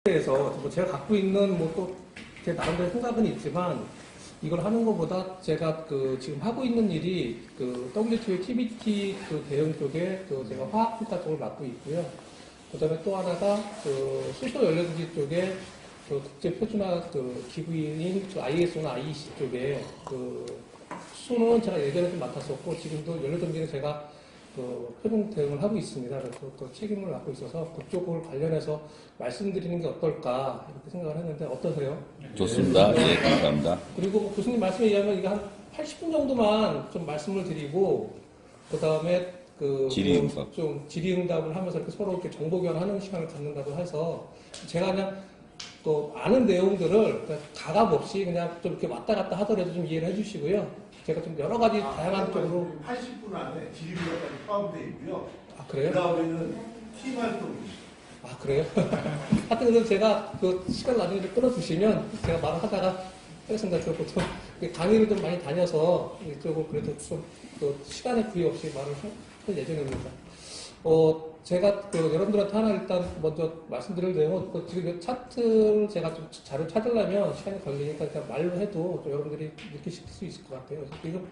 대해서 뭐 제가 갖고 있는 뭐 또 제 나름대로 생각은 있지만 이걸 하는 것보다 제가 지금 하고 있는 일이 WTO TBT 대응 쪽에 제가 화학평가 쪽을 맡고 있고요. 그다음에 또 하나가 수소 연료전지 쪽에 국제 표준화 기구인 ISO나 IEC 쪽에 수소는 제가 예전에 좀 맡았었고 지금도 연료전지는 제가 표준 대응을 하고 있습니다. 그래서 또 책임을 맡고 있어서 그쪽을 관련해서 말씀드리는 게 어떨까 이렇게 생각을 했는데 어떠세요? 좋습니다. 예, 감사합니다. 그리고 교수님 말씀에 의하면 이게 한 80분 정도만 좀 말씀을 드리고 그 다음에 질의응답. 좀 질의응답을 하면서 이렇게 서로 이렇게 정보 교환하는 시간을 갖는다고 해서 제가 그냥 또 아는 내용들을 가감 없이 그냥 좀 이렇게 왔다 갔다 하더라도 좀 이해를 해주시고요. 제가 좀 여러 가지 다양한 쪽으로 80분 안에 질의응답까지 포함되어 있고요. 아 그래요? 그 다음에는 팀 활동이 아 그래요? 하여튼 그래서 제가 시간 나중에 끊어주시면 제가 말을 하다가 하겠습니다. 저 보통 강의를 좀 많이 다녀서 이쪽으로 그래도 좀 시간에 구애 없이 말을 할 예정입니다. 제가 여러분들한테 하나 일단 먼저 말씀드릴 내용은 지금 차트를 제가 좀 자료 찾으려면 시간이 걸리니까 그냥 말로 해도 좀 여러분들이 느끼실 수 있을 것 같아요. 그래서 지금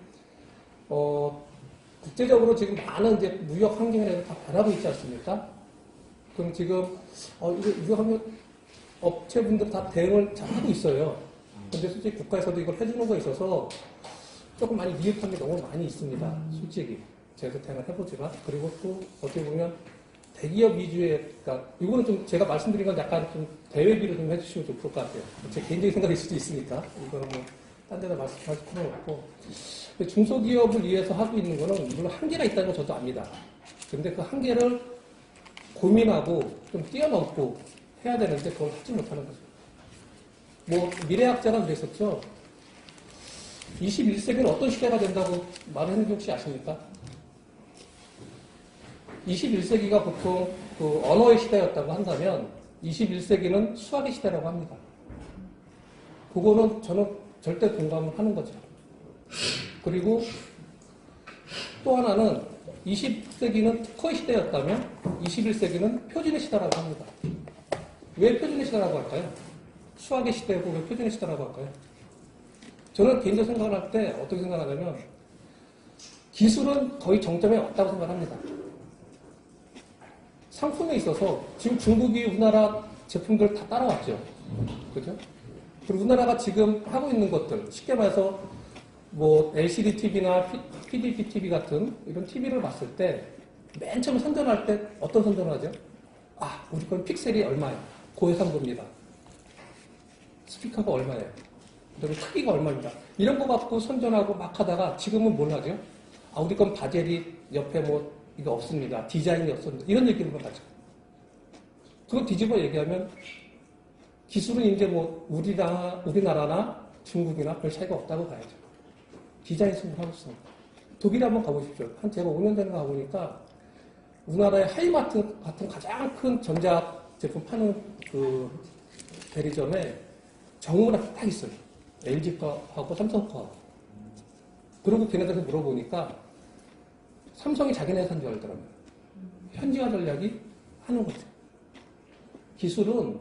국제적으로 지금 많은 이제 무역 환경에 다 변하고 있지 않습니까? 그럼 지금 이거 무역 업체분들 다 대응을 잘 하고 있어요. 근데 솔직히 국가에서도 이걸 해주는 거에 있어서 조금 많이 미흡한 게 너무 많이 있습니다. 솔직히. 제가 대응을 해보지만. 그리고 또 어떻게 보면 대기업 위주의, 그러니까 이거는 좀 제가 말씀드린 건 약간 좀 대외비로 좀 해주시면 좀 좋을 것 같아요. 제 개인적인 생각일 수도 있으니까. 이거는 뭐, 딴 데다 말씀하실 필요는 없고. 중소기업을 위해서 하고 있는 거는 물론 한계가 있다는 건 저도 압니다. 근데 그 한계를 고민하고 좀 뛰어넘고 해야 되는데 그걸 하지 못하는 거죠. 뭐, 미래학자가 그랬었죠. 21세기는 어떤 시대가 된다고 말을 했는지 혹시 아십니까? 21세기가 보통 언어의 시대였다고 한다면 21세기는 수학의 시대라고 합니다. 그거는 저는 절대 공감을 하는 거죠. 그리고 또 하나는 20세기는 특허의 시대였다면 21세기는 표준의 시대라고 합니다. 왜 표준의 시대라고 할까요? 수학의 시대고 왜 표준의 시대라고 할까요? 저는 개인적으로 생각을 할 때 어떻게 생각하냐면 기술은 거의 정점에 왔다고 생각합니다. 상품에 있어서 지금 중국이 우리나라 제품들 다 따라왔죠. 그죠? 그리고 우리나라가 지금 하고 있는 것들, 쉽게 말해서 뭐 LCD TV나 PDP TV 같은 이런 TV를 봤을 때 맨 처음 선전할 때 어떤 선전을 하죠? 우리 건 픽셀이 얼마예요? 고해상도입니다. 스피커가 얼마예요? 그다음에 크기가 얼마입니다. 이런 거 갖고 선전하고 막 하다가 지금은 뭘 하죠? 우리 건 바젤이 옆에 뭐 이거 없습니다. 디자인이 없습니다. 이런 얘기를 하죠. 그거 뒤집어 얘기하면 기술은 이제 뭐 우리나라나 중국이나 별 차이가 없다고 봐야죠. 디자인 승부하고 있습니다. 독일에 한번 가보십시오. 제가 5년 전에 가보니까 우리나라의 하이마트 같은 가장 큰 전자 제품 파는 대리점에 정문 앞에 딱 있어요. LG 거하고 삼성 거하고. 그리고 걔네들한테 물어보니까 삼성이 자기네 회사인 줄 알더라고요. 현지화 전략이 하는 거죠. 기술은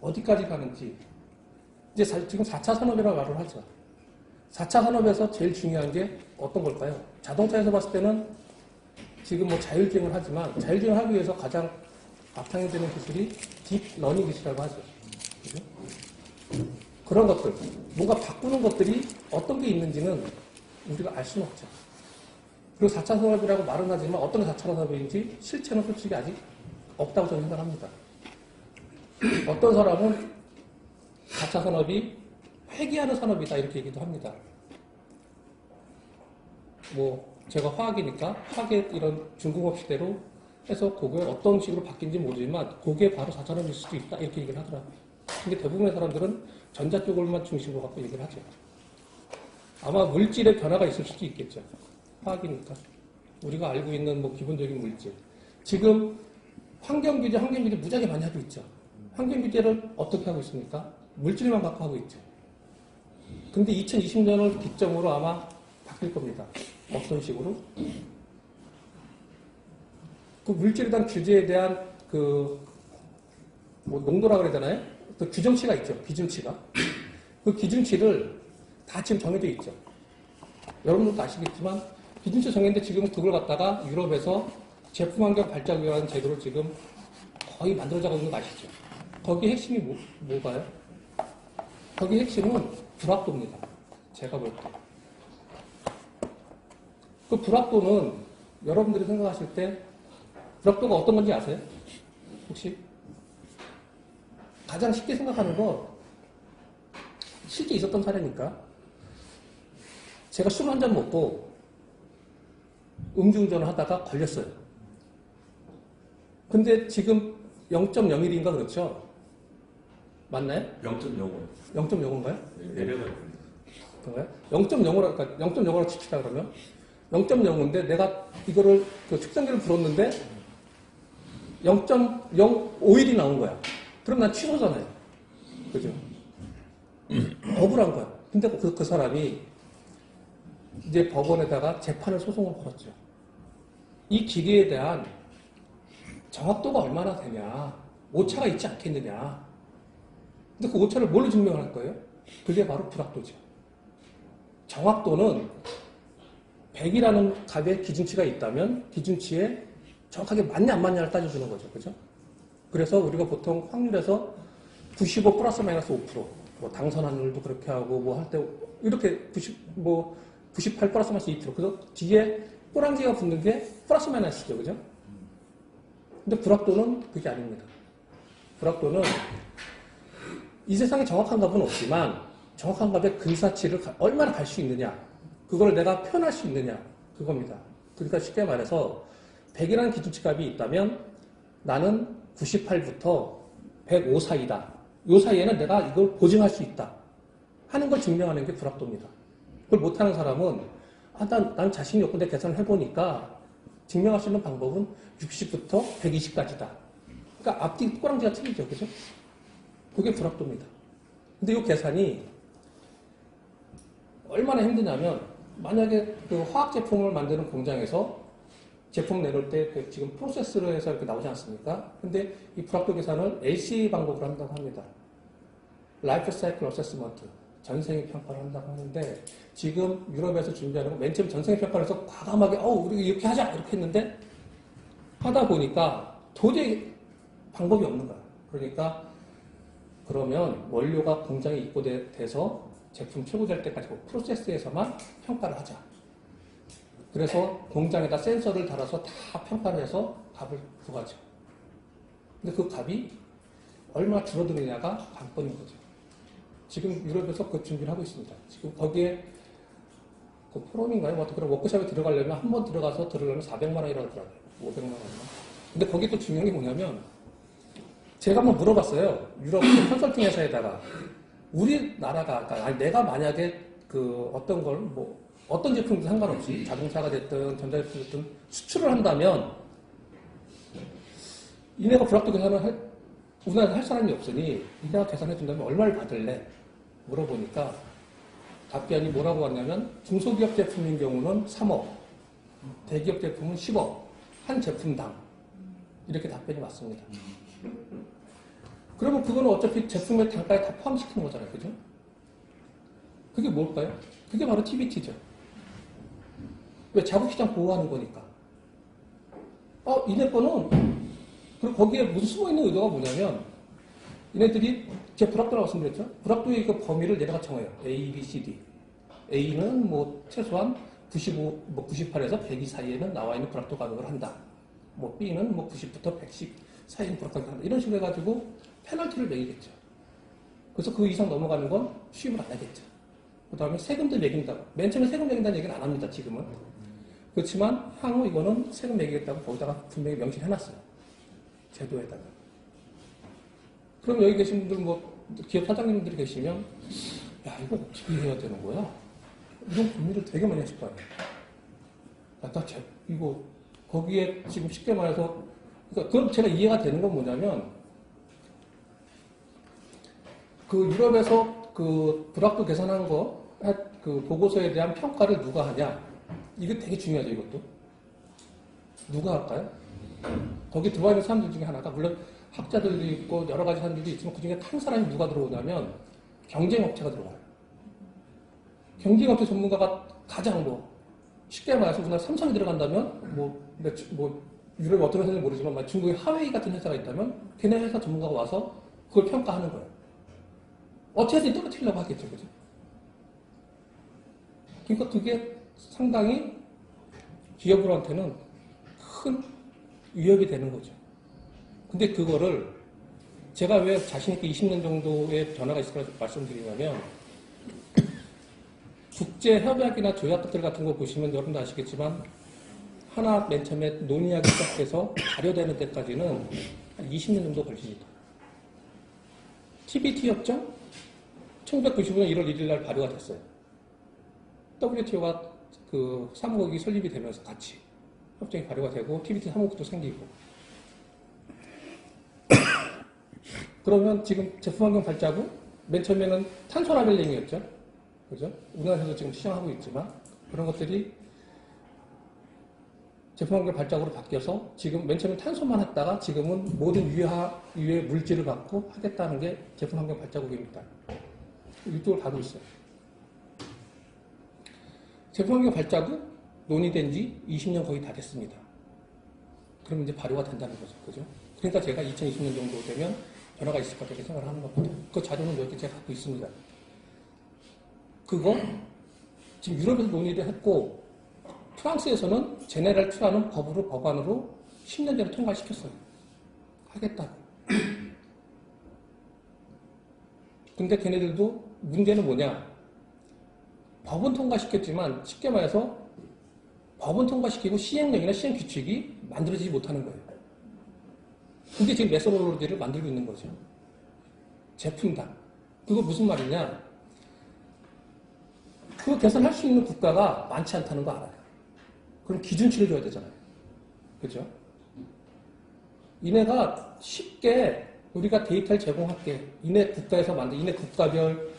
어디까지 가는지. 이제 지금 4차 산업이라고 말을 하죠. 4차 산업에서 제일 중요한 게 어떤 걸까요? 자동차에서 봤을 때는 지금 뭐 자율주행을 하지만 자율주행을 하기 위해서 가장 바탕에 되는 기술이 딥러닝 기술이라고 하죠. 그죠? 그런 것들, 뭔가 바꾸는 것들이 어떤 게 있는지는 우리가 알 수는 없죠. 그리고 4차 산업이라고 말은 하지만 어떤 게 4차 산업인지 실체는 솔직히 아직 없다고 저는 생각합니다. 어떤 사람은 4차 산업이 회귀하는 산업이다 이렇게 얘기도 합니다. 뭐 제가 화학이니까 화학의 이런 중공업 시대로 해서 그게 어떤 식으로 바뀐지 모르지만 그게 바로 4차 산업일 수도 있다 이렇게 얘기를 하더라고요. 근데 대부분의 사람들은 전자 쪽을만 중심으로 갖고 얘기를 하죠. 아마 물질의 변화가 있을 수도 있겠죠. 화학이니까. 우리가 알고 있는 뭐 기본적인 물질. 지금 환경규제 무지하게 많이 하고 있죠. 환경규제를 어떻게 하고 있습니까? 물질만 갖고 하고 있죠. 근데 2020년을 기점으로 아마 바뀔 겁니다. 어떤 식으로? 그 물질에 대한 규제에 대한 뭐 농도라 그래야 되나요? 그 규정치가 있죠. 기준치가. 그 기준치를 다 지금 정해져 있죠. 여러분들도 아시겠지만 기준치 정했는데 지금 그걸 갖다가 유럽에서 제품환경 발전이라는 제도를 지금 거의 만들어져가고 있는 거 아시죠? 거기 핵심이 뭐가요? 거기 핵심은 불확도입니다. 제가 볼 때. 그 불확도는 여러분들이 생각하실 때 불확도가 어떤 건지 아세요? 혹시? 가장 쉽게 생각하는 거 실제 있었던 사례니까 제가 술 한 잔 먹고 음주운전을 하다가 걸렸어요. 근데 지금 0.01인가 그렇죠? 맞나요? 0.05. 0.05인가요? 내려가요. 그런가요? 0.05라, 그러니까 0.05라 칩시다 그러면 0.05인데 내가 이거를 그 측정기를 불었는데 0.051이 나온 거야. 그럼 난 취소잖아요. 그죠? 억울한 거야. 근데 그 사람이 이제 법원에다가 재판을 소송을 걸었죠. 이 기계에 대한 정확도가 얼마나 되냐. 오차가 있지 않겠느냐. 근데 그 오차를 뭘로 증명할 거예요? 그게 바로 불확도죠. 정확도는 100이라는 값의 기준치가 있다면 기준치에 정확하게 맞냐 안 맞냐를 따져주는 거죠. 그죠? 그래서 우리가 보통 확률에서 95 플러스 마이너스 5%, 뭐 당선 확률도 그렇게 하고 뭐 할 때 이렇게 98 플러스 마이너스 2%. 그래서 뒤에 꼬랑지가 붙는 게 플러스 마이너스죠. 그죠? 근데 불확도는 그게 아닙니다. 불확도는 이 세상에 정확한 값은 없지만 정확한 값의 근사치를 얼마나 갈 수 있느냐. 그걸 내가 표현할 수 있느냐. 그겁니다. 그러니까 쉽게 말해서 100이라는 기준치 값이 있다면 나는 98부터 105 사이다. 이 사이에는 내가 이걸 보증할 수 있다. 하는 걸 증명하는 게 불확도입니다. 그걸 못하는 사람은 난 자신이 없고 내 계산을 해보니까 증명할 수 있는 방법은 60부터 120까지다. 그러니까 앞뒤 꼬랑지가 틀리죠. 그죠? 그게 불확도입니다. 근데 이 계산이 얼마나 힘드냐면 만약에 그 화학 제품을 만드는 공장에서 제품 내놓을 때 그 지금 프로세스로 해서 이렇게 나오지 않습니까? 근데 이 불확도 계산을 LCA 방법으로 한다고 합니다. 라이프 사이클 어세스먼트. 전생의 평가를 한다고 하는데 지금 유럽에서 준비하는 거 맨 처음 전생의 평가를 해서 과감하게 우리 이렇게 하자 이렇게 했는데 하다 보니까 도저히 방법이 없는 거야. 그러니까 그러면 원료가 공장에 입고돼서 제품 출고될 때까지 그 프로세스에서만 평가를 하자. 그래서 공장에다 센서를 달아서 다 평가를 해서 값을 부과하죠. 근데 그 값이 얼마나 줄어드느냐가 관건인 거죠. 지금 유럽에서 그 준비를 하고 있습니다. 지금 거기에 그 포럼인가요? 뭐 그런 워크숍에 들어가려면 한 번 들어가서 들으려면 400만 원이라고 하더라고요. 500만 원이나. 근데 거기 또 중요한 게 뭐냐면 제가 한번 물어봤어요. 유럽 컨설팅 회사에다가 우리나라가 그러니까 내가 만약에 그 어떤 걸 뭐 어떤 제품도 상관없이 자동차가 됐든 전자제품이 됐든 수출을 한다면 이네가 불확도 계산을 우리나라에서 할 사람이 없으니 이네가 계산해 준다면 얼마를 받을래? 물어보니까 답변이 뭐라고 왔냐면 중소기업 제품인 경우는 3억, 대기업 제품은 10억, 한 제품당 이렇게 답변이 왔습니다. 그러면 그거는 어차피 제품의 단가에 다 포함시키는 거잖아요. 그죠? 그게 뭘까요? 그게 바로 TBT죠. 왜? 자국시장 보호하는 거니까. 이네 거는, 그리고 거기에 무슨 숨어있는 의도가 뭐냐면, 이네들이, 제 불확도라고 말씀드렸죠? 불확도의 그 범위를 얘네가 정해요. A, B, C, D. A는 뭐, 최소한 95, 98에서 102 사이에는 나와 있는 불확도 가격을 한다. 뭐, B는 뭐, 90부터 110 사이에는 불확도 가격을 한다. 이런 식으로 해가지고, 페널티를 매기겠죠. 그래서 그 이상 넘어가는 건 수입을 안 하겠죠. 그 다음에 세금도 매긴다고. 맨 처음에 세금 매긴다는 얘기는 안 합니다, 지금은. 그렇지만 향후 이거는 세금 매기겠다고 거기다가 분명히 명시해놨어요. 제도에다가. 그럼 여기 계신 분들 뭐 기업 사장님들이 계시면 야 이거 어떻게 해야 되는 거야? 이런 고민을 되게 많이 하실 거 아니에요. 이거 거기에 지금 쉽게 말해서 그러니까 그럼 제가 이해가 되는 건 뭐냐면 그 유럽에서 그 불확도 계산한 거 그 보고서에 대한 평가를 누가 하냐? 이게 되게 중요하죠, 이것도. 누가 할까요? 거기 들어와 있는 사람들 중에 하나가, 물론 학자들도 있고 여러 가지 사람들도 있지만 그중에 한 사람이 누가 들어오냐면 경쟁업체가 들어와요. 경쟁업체 전문가가 가장 쉽게 말해서 우리나라 삼성이 들어간다면 유럽의 어떤 회사인지 모르지만 중국의 하웨이 같은 회사가 있다면 걔네 회사 전문가가 와서 그걸 평가하는 거예요. 어떻게든 떨어뜨리려고 하겠죠. 그죠? 그러니까 그게 상당히 기업들한테는 큰 위협이 되는 거죠. 근데 그거를 제가 왜 자신있게 20년 정도의 변화가 있을 거라고 말씀드리냐면 국제협약이나 조약들 같은 거 보시면 여러분도 아시겠지만 하나 맨 처음에 논의하기 시작해서 발효되는 데까지는 한 20년 정도 걸립니다. TBT 협정 1995년 1월 1일 날 발효가 됐어요. WTO가 그 사무국이 설립이 되면서 같이 협정이 발효가 되고 TBT 사무국도 생기고 그러면 지금 제품환경 발자국 맨 처음에는 탄소 라벨링이었죠. 그죠? 우리나라에서도 지금 시행하고 있지만 그런 것들이 제품환경 발자국으로 바뀌어서 지금 맨 처음에 탄소만 했다가 지금은 모든 유해 물질을 갖고 하겠다는 게 제품환경 발자국입니다. 이쪽을 가고 있어요. 제품환경 발자국 논의된 지 20년 거의 다 됐습니다. 그럼 이제 발효가 된다는 거죠. 그죠? 그러니까 제가 2020년 정도 되면 변화가 있을 것 같다고 생각을 하는 겁니다. 그 자료는 여기 제가 갖고 있습니다. 그거 지금 유럽에서 논의를 했고 프랑스에서는 제네랄 투라는 법안으로 10년 전에 통과시켰어요. 하겠다고. 근데 걔네들도 문제는 뭐냐? 법은 통과시켰지만 쉽게 말해서 법은 통과시키고 시행령이나 시행규칙이 만들어지지 못하는 거예요. 근데 지금 메소로로디를 만들고 있는 거죠. 제품당. 그거 무슨 말이냐? 그 개선할 수 있는 국가가 많지 않다는 거 알아요. 그럼 기준치를 줘야 되잖아요. 그죠? 이네가 쉽게 우리가 데이터를 제공할게. 이네 국가에서 만든, 이네 국가별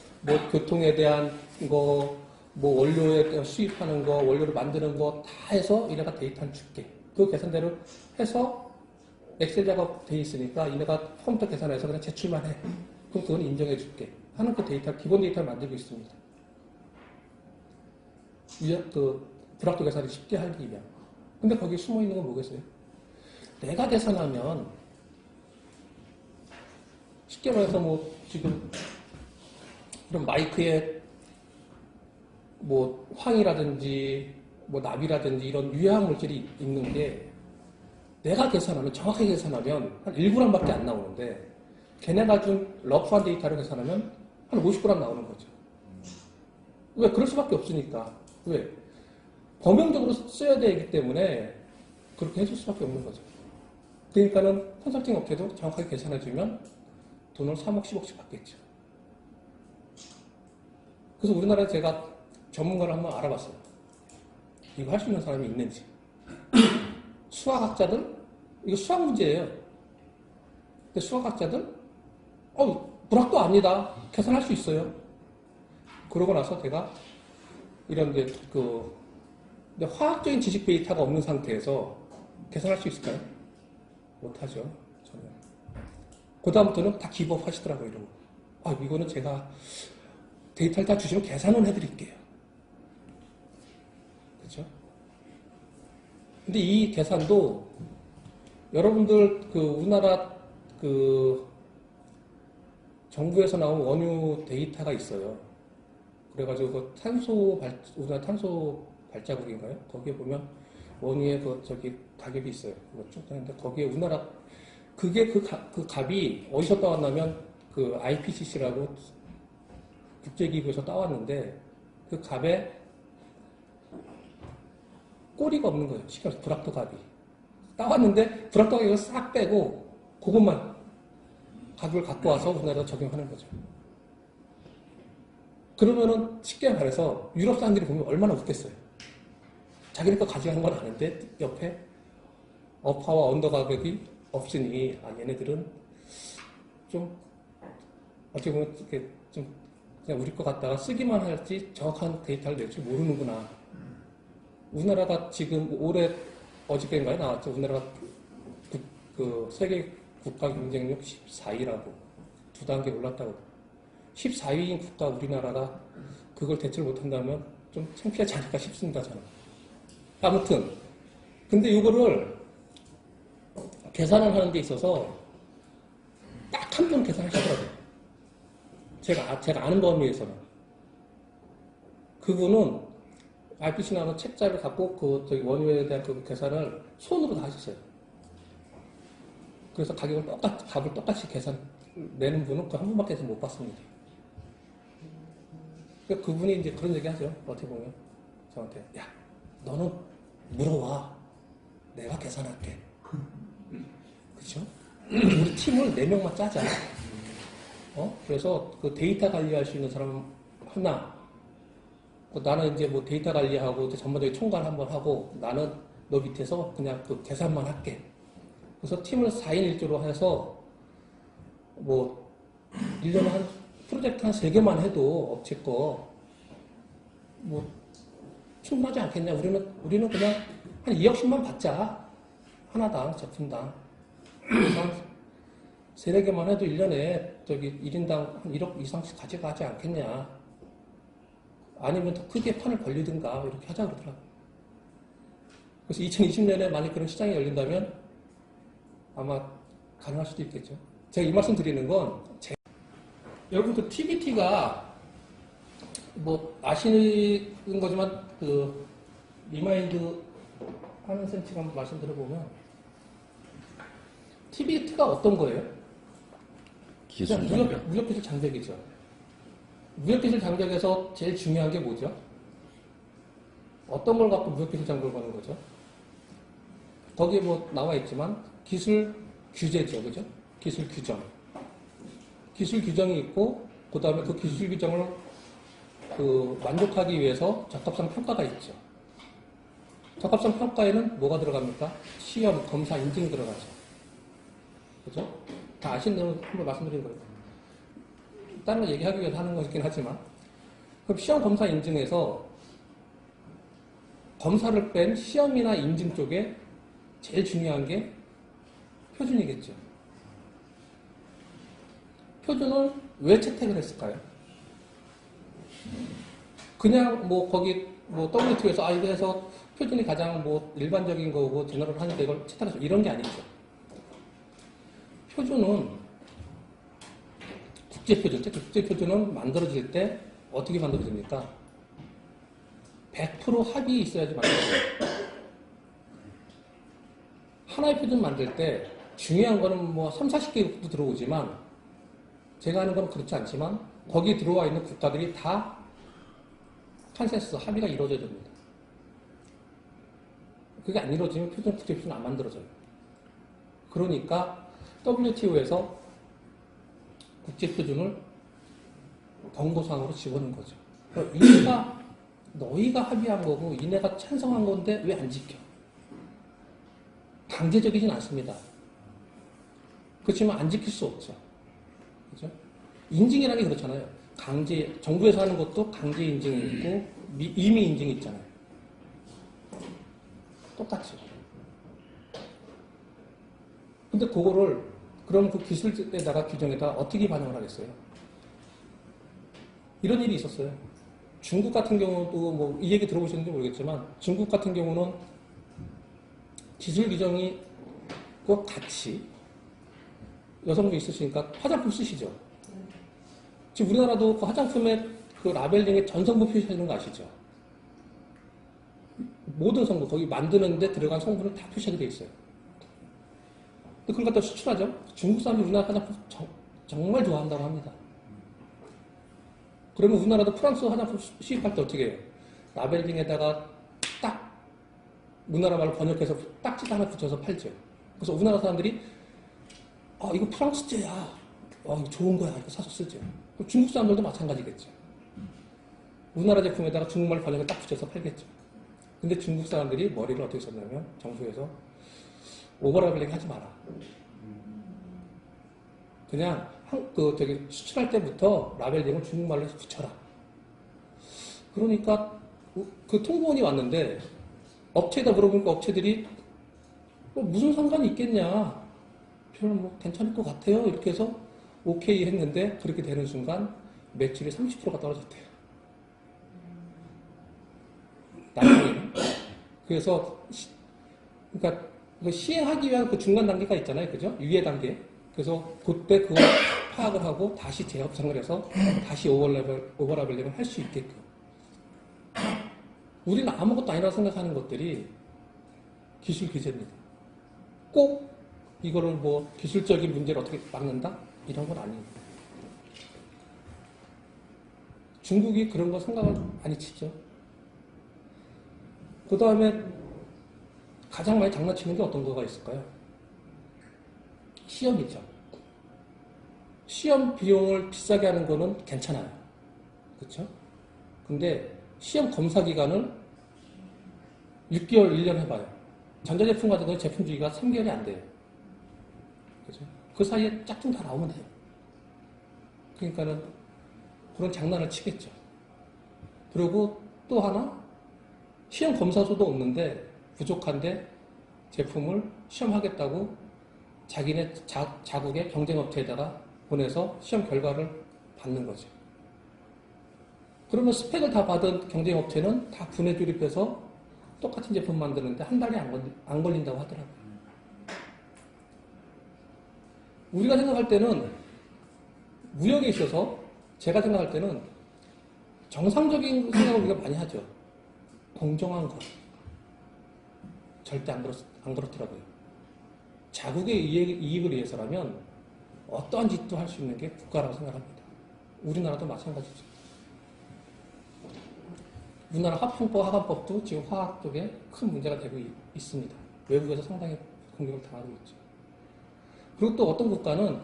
교통에 대한 거, 원료에 대한 수입하는 거, 원료를 만드는 거 다 해서 이네가 데이터를 줄게. 그 계산대로 해서 엑셀 작업돼 있으니까 이네가 컴퓨터 계산해서 그냥 제출만 해. 그럼 그건 인정해 줄게. 하는 그 데이터, 기본 데이터를 만들고 있습니다. 불확도 계산이 쉽게 하기 위한. 근데 거기에 숨어 있는 건 뭐겠어요? 내가 계산하면 쉽게 말해서 지금 그런 마이크에 황이라든지 납이라든지 이런 유해한 물질이 있는 게 내가 계산하면 정확하게 계산하면 한 1g밖에 안 나오는데 걔네가 준 러프한 데이터로 계산하면 한 50g 나오는 거죠. 왜? 그럴 수밖에 없으니까. 왜? 범용적으로 써야 되기 때문에 그렇게 해줄 수밖에 없는 거죠. 그러니까는 컨설팅 업체도 정확하게 계산해주면 돈을 3억, 10억씩 받겠죠. 그래서 우리나라에 제가 전문가를 한번 알아봤어요. 이거 할 수 있는 사람이 있는지. 수학학자들? 이거 수학 문제예요. 근데 수학학자들? 불확도 아니다. 계산할 수 있어요. 그러고 나서 제가 이런데 근데 화학적인 지식 데이터가 없는 상태에서 계산할 수 있을까요? 못하죠. 전혀. 그 다음부터는 다 기법 하시더라고요. 이러고. 이거는 제가 데이터를 다 주시면 계산은 해드릴게요. 그렇죠? 근데 이 계산도 여러분들 우리나라 정부에서 나온 원유 데이터가 있어요. 그래가지고 우리나라 탄소 발자국인가요? 거기에 보면 원유의 가격이 있어요. 그거 쭉 되는데 거기에 우리나라 그게 그 값이 어디서 따왔냐면 IPCC라고 국제기구에서 따왔는데 그 값에 꼬리가 없는 거예요. 시켜서 불확도 값이 따왔는데 불확도 값을 싹 빼고 그것만 값을 갖고 와서 우리나라에 적용하는 거죠. 그러면은 쉽게 말해서 유럽 사람들이 보면 얼마나 웃겠어요. 자기네 거 가져가는 건 아는데 옆에 어파와 언더 가격이 없으니 얘네들은 좀 어떻게 보면 이렇게 좀 그냥 우리 거 갖다가 쓰기만 할지 정확한 데이터를 낼 줄 모르는구나. 우리나라가 지금 올해 어저께인가요 나왔죠. 우리나라가 세계 국가 경쟁력 14위라고. 2단계 올랐다고. 14위인 국가 우리나라가 그걸 대처를 못한다면 좀 창피하지 않을까 싶습니다, 저는. 아무튼. 근데 이거를 계산을 하는 데 있어서 딱 한 분 계산하시더라고요. 제가 아는 범위에서는. 그분은 RPC나 책자를 갖고 원유에 대한 그 계산을 손으로 다 하셨어요. 그래서 값을 똑같이 계산 내는 분은 그 한 분밖에 못 봤습니다. 그러니까 그분이 이제 그런 얘기 하죠. 어떻게 보면. 저한테. 야, 너는 물어와. 내가 계산할게. 그렇죠? 우리 팀을 4명만 짜자. 그래서 그 데이터 관리할 수 있는 사람 하나. 나는 이제 뭐 데이터 관리하고 전반적인 총괄 한번 하고 나는 너 밑에서 그냥 그 계산만 할게. 그래서 팀을 4인 1조로 해서 뭐 1년에 한 프로젝트 한 3개만 해도 업체 거 뭐 충분하지 않겠냐. 우리는 그냥 한 2억씩만 받자. 하나당, 제품당. 그래서 한 3-4개만 해도 1년에 1인당 한 1억 이상씩 가져가지 않겠냐. 아니면 더 크게 판을 벌리든가 이렇게 하자 그러더라고요. 그래서 2020년에 만약 그런 시장이 열린다면 아마 가능할 수도 있겠죠. 제가 이 말씀 드리는 건 여러분 그 TBT가 뭐 아시는 거지만 그 리마인드 하는 셈 지금 한번 말씀드려보면 TBT가 어떤 거예요? 기술 장벽. 무역기술 장벽이죠. 무역기술 장벽에서 제일 중요한 게 뭐죠? 어떤 걸 갖고 무역기술 장벽을 거는 거죠? 거기에 뭐 나와 있지만 기술 규제죠. 그죠? 기술 규정. 기술 규정이 있고 그 다음에 그 기술 규정을 만족하기 위해서 적합성 평가가 있죠. 적합성 평가에는 뭐가 들어갑니까? 시험, 검사, 인증이 들어가죠. 그죠? 다 아시는 대로 한번 말씀드린 거예요. 다른 거 얘기하기 위해서 하는 거긴 하지만 그럼 시험, 검사, 인증에서 검사를 뺀 시험이나 인증 쪽에 제일 중요한 게 표준이겠죠. 표준을 왜 채택을 했을까요? 그냥 뭐 거기 뭐 WTO에서 이거 해서 표준이 가장 뭐 일반적인 거고 제너럴 하니까 이걸 채택해서 이런 게 아니죠. 표준은 국제표준, 국제표준은 만들어질 때 어떻게 만들어집니까? 100% 합의에 있어야지 만들어져요. 하나의 표준 만들 때 중요한 거는 뭐 30-40개국도 들어오지만 제가 하는 건 그렇지 않지만 거기 들어와 있는 국가들이 다 컨센서스 합의가 이루어져야 됩니다. 그게 안 이루어지면 국제표준 안 만들어져요. 그러니까 WTO에서 국제표준을 경고사항으로 집어넣은 거죠. 너희가 합의한 거고 이네가 찬성한 건데 왜 안 지켜? 강제적이진 않습니다. 그렇지만 안 지킬 수 없죠. 그죠? 인증이라는 게 그렇잖아요. 정부에서 하는 것도 강제 인증이 있고 임의 인증이 있잖아요. 똑같죠. 근데 그거를 그럼 그 기술에다가 규정에다가 어떻게 반영을 하겠어요? 이런 일이 있었어요. 중국 같은 경우도 뭐 이 얘기 들어보셨는지 모르겠지만 중국 같은 경우는 기술 규정이 꼭 같이 여성분 있으시니까 화장품 쓰시죠. 지금 우리나라도 그 화장품에 그 라벨링에 전성분 표시하는 거 아시죠? 모든 성분, 거기 만드는데 들어간 성분을 다 표시하게 돼 있어요. 그걸 갖다 수출하죠. 중국 사람들이 우리나라 화장품 정말 좋아한다고 합니다. 그러면 우리나라도 프랑스 화장품 수입할 때 어떻게 해요? 라벨링에다가 딱 우리나라 말로 번역해서 딱지 하나 붙여서 팔죠. 그래서 우리나라 사람들이 이거 프랑스제야. 이거 좋은 거야. 이거 사서 쓰죠. 중국 사람들도 마찬가지겠죠. 우리나라 제품에다가 중국말 번역을 딱 붙여서 팔겠죠. 근데 중국 사람들이 머리를 어떻게 썼냐면 정부에서 오버라벨링 하지 마라. 그냥 수출할 때부터 라벨링을 중국말로 해서 붙여라. 그러니까 그 통보원이 왔는데 업체에다 물어보니까 업체들이 무슨 상관이 있겠냐. 별로 뭐 괜찮을 것 같아요. 이렇게 해서 오케이 했는데 그렇게 되는 순간 매출이 30%가 떨어졌대요. 나중에는. 그래서 그러니까 그 시행하기 위한 그 중간 단계가 있잖아요. 그죠? 유예 단계. 그래서 그때 그걸 파악을 하고 다시 재협상을 해서 다시 오버라벨링을 할 수 있게끔. 우리는 아무것도 아니라고 생각하는 것들이 기술 규제입니다. 꼭 이거를 뭐 기술적인 문제를 어떻게 막는다? 이런 건 아니에요. 중국이 그런 거 생각을 많이 치죠. 그 다음에 가장 많이 장난치는 게 어떤 거가 있을까요? 시험이죠. 시험 비용을 비싸게 하는 거는 괜찮아요. 그렇죠? 근데 시험 검사 기간을 6개월, 1년 해봐요. 전자제품 같은 경우 제품 주기가 3개월이 안 돼요. 그죠? 그 사이에 짝퉁 다 나오면 돼요. 그러니까는 그런 장난을 치겠죠. 그리고 또 하나, 시험 검사소도 없는데 부족한데 제품을 시험하겠다고 자기네 자국의 경쟁업체에다가 보내서 시험 결과를 받는 거죠. 그러면 스펙을 다 받은 경쟁업체는 다 분해 조립해서 똑같은 제품 만드는데 한 달이 안 걸린다고 하더라고요. 우리가 생각할 때는 무역에 있어서 제가 생각할 때는 정상적인 생각을 우리가 많이 하죠. 공정한 것. 절대 안 그렇더라고요. 자국의 이익을 위해서라면 어떠한 짓도 할 수 있는 게 국가라고 생각합니다. 우리나라도 마찬가지죠. 우리나라 화풍법, 화관법도 지금 화학 쪽에 큰 문제가 되고 있습니다. 외국에서 상당히 공격을 당하고 있죠. 그리고 또 어떤 국가는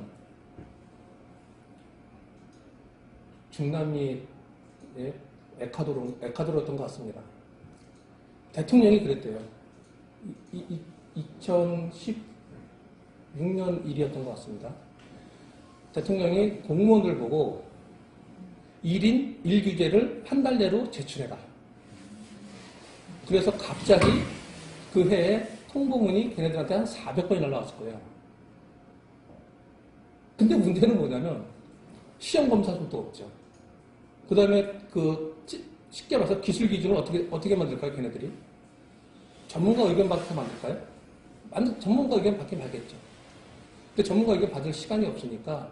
중남미의 에콰도르였던 것 같습니다. 대통령이 그랬대요. 2016년 일이었던 것 같습니다. 대통령이 공무원들 보고 1인 1규제를 한 달 내로 제출해라. 그래서 갑자기 그 해에 통보문이 걔네들한테 한 400번이 날라왔을 거예요. 근데 문제는 뭐냐면 시험검사소도 없죠. 그 다음에 쉽게 말해서 기술 기준을 어떻게 만들까요, 걔네들이? 전문가 의견 받아서 만들까요? 전문가 의견 받긴 받겠죠. 근데 전문가 의견 받을 시간이 없으니까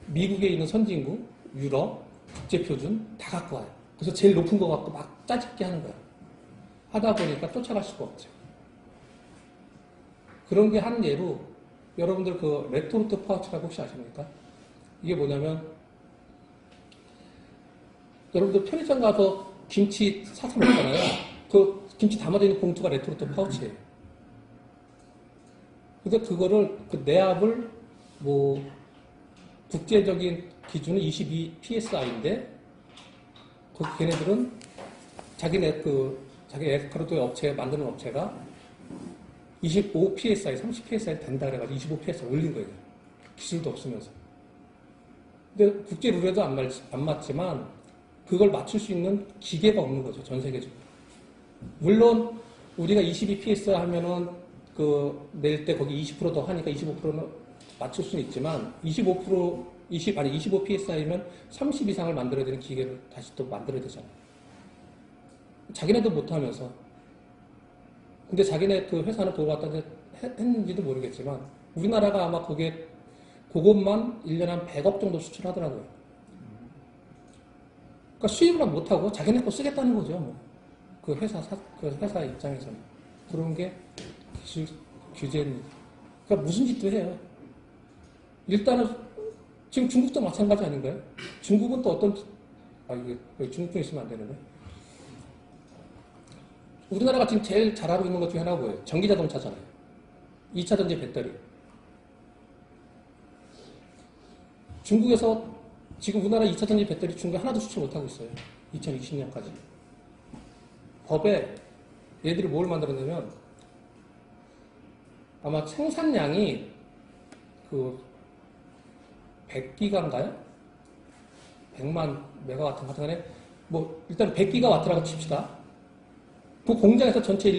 미국에 있는 선진국, 유럽, 국제표준 다 갖고 와요. 그래서 제일 높은 거 갖고 막 짜집게 하는 거야. 하다 보니까 쫓아갈 수가 없죠. 그런 게 한 예로 여러분들 그 레토르트 파우치라고 혹시 아십니까? 이게 뭐냐면 여러분들 편의점 가서 김치 사서 먹잖아요. 그 김치 담아져 있는 봉투가 레토르트 파우치예요. 근데 그거를 그 내압을 뭐 국제적인 기준은 22 PSI인데 걔네들은 자기 에스카르토 업체 만드는 업체가 25 PSI, 30 PSI 된다 그래가지고 25 PSI 올린 거예요. 기술도 없으면서. 근데 국제 룰에도 안 맞지만 그걸 맞출 수 있는 기계가 없는 거죠. 전 세계적으로. 물론 우리가 22 PSI 하면은 낼 때 거기 20% 더 하니까 25%는 맞출 수는 있지만 25 PSI면 30 이상을 만들어야 되는 기계를 다시 또 만들어야 되잖아요. 자기네도 못하면서. 근데 자기네 그 회사는 그거 갖다 했는지도 모르겠지만 우리나라가 아마 그것만 1년에 한 100억 정도 수출하더라고요. 그러니까 수입을 못하고 자기네 거 쓰겠다는 거죠. 뭐. 그 회사 입장에서는. 그런 게 기술 규제입니다. 그러니까 무슨 짓도 해요. 일단은 지금 중국도 마찬가지 아닌가요? 중국은 또 이게 중국 좀 있으면 안 되는데. 우리나라가 지금 제일 잘하고 있는 것 중에 하나가 뭐예요? 전기자동차잖아요. 2차전지 배터리. 중국에서 지금 우리나라 2차전지 배터리 중국에 하나도 수출 못하고 있어요. 2020년까지. 법에 얘들이 뭘 만들었냐면 아마 생산량이 100기가인가요? 100만 메가와트 같은 거네. 뭐 일단 100기가와트라고 칩시다. 그 공장에서 전체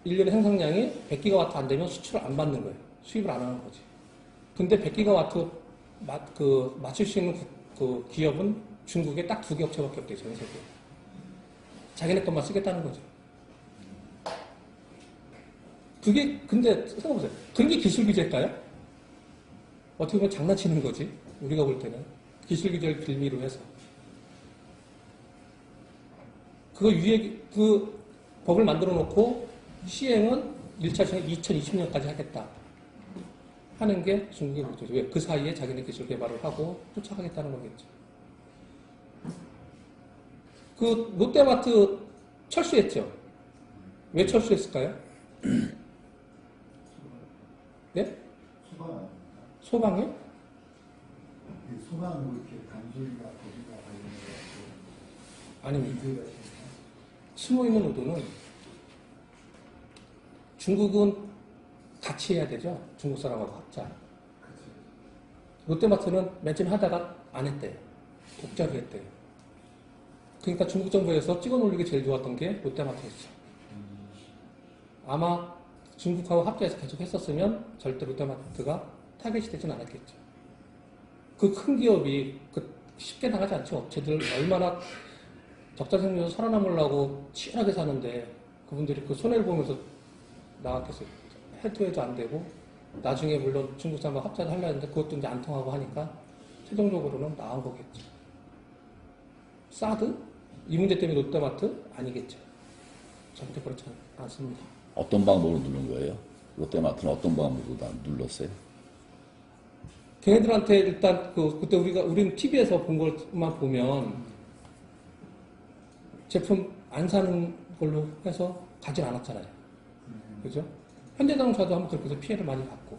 1년에 생산량이 100기가와트 안 되면 수출을 안 받는 거예요. 수입을 안 하는 거지. 근데 100기가와트 맞출 수 있는 그 기업은 중국에 딱 2개 업체밖에 없대요, 전 세계에. 자기네 것만 쓰겠다는 거죠. 그게, 근데, 생각해보세요. 그게 기술 규제일까요? 어떻게 보면 장난치는 거지. 우리가 볼 때는. 기술 규제를 빌미로 해서. 그 법을 만들어 놓고 시행은 1차 시행 2020년까지 하겠다. 하는 게 중국의 목표죠. 왜? 그 사이에 자기네 기술 개발을 하고 쫓아가겠다는 거겠죠. 그 롯데마트 철수했죠. 왜 철수했을까요? 네? 소방. 소방요? 소방으로 이렇게 단소리가 거기가 아닙니다. 관련해서 숨어있는 의도는 중국은 같이 해야 되죠. 중국 사람하고 합작. 롯데마트는 맨 처음 하다가 안 했대요. 독자로 했대요. 그러니까 중국 정부에서 찍어 놀리기 제일 좋았던 게 롯데마트였죠. 아마 중국하고 합작해서 계속 했었으면 절대 롯데마트가 타겟이 되진 않았겠죠. 그 큰 기업이 쉽게 나가지 않죠. 업체들 얼마나 적자 생기면서 살아남으려고 치열하게 사는데 그분들이 그 손해를 보면서 나갔겠어요. 해도 안 되고 나중에 물론 중국 사람과 합작을 하려 했는데 그것도 이제 안 통하고 하니까 최종적으로는 나온 거겠죠. 사드? 이 문제 때문에 롯데마트? 아니겠죠. 절대 그렇지 않습니다. 어떤 방법으로 누른 거예요? 롯데마트는 어떤 방법으로 다 눌렀어요? 걔네들한테 일단 그때 우리는 TV에서 본 것만 보면 제품 안 사는 걸로 해서 가진 않았잖아요. 그죠? 현대자동차도 한번 그렇게 해서 피해를 많이 받고.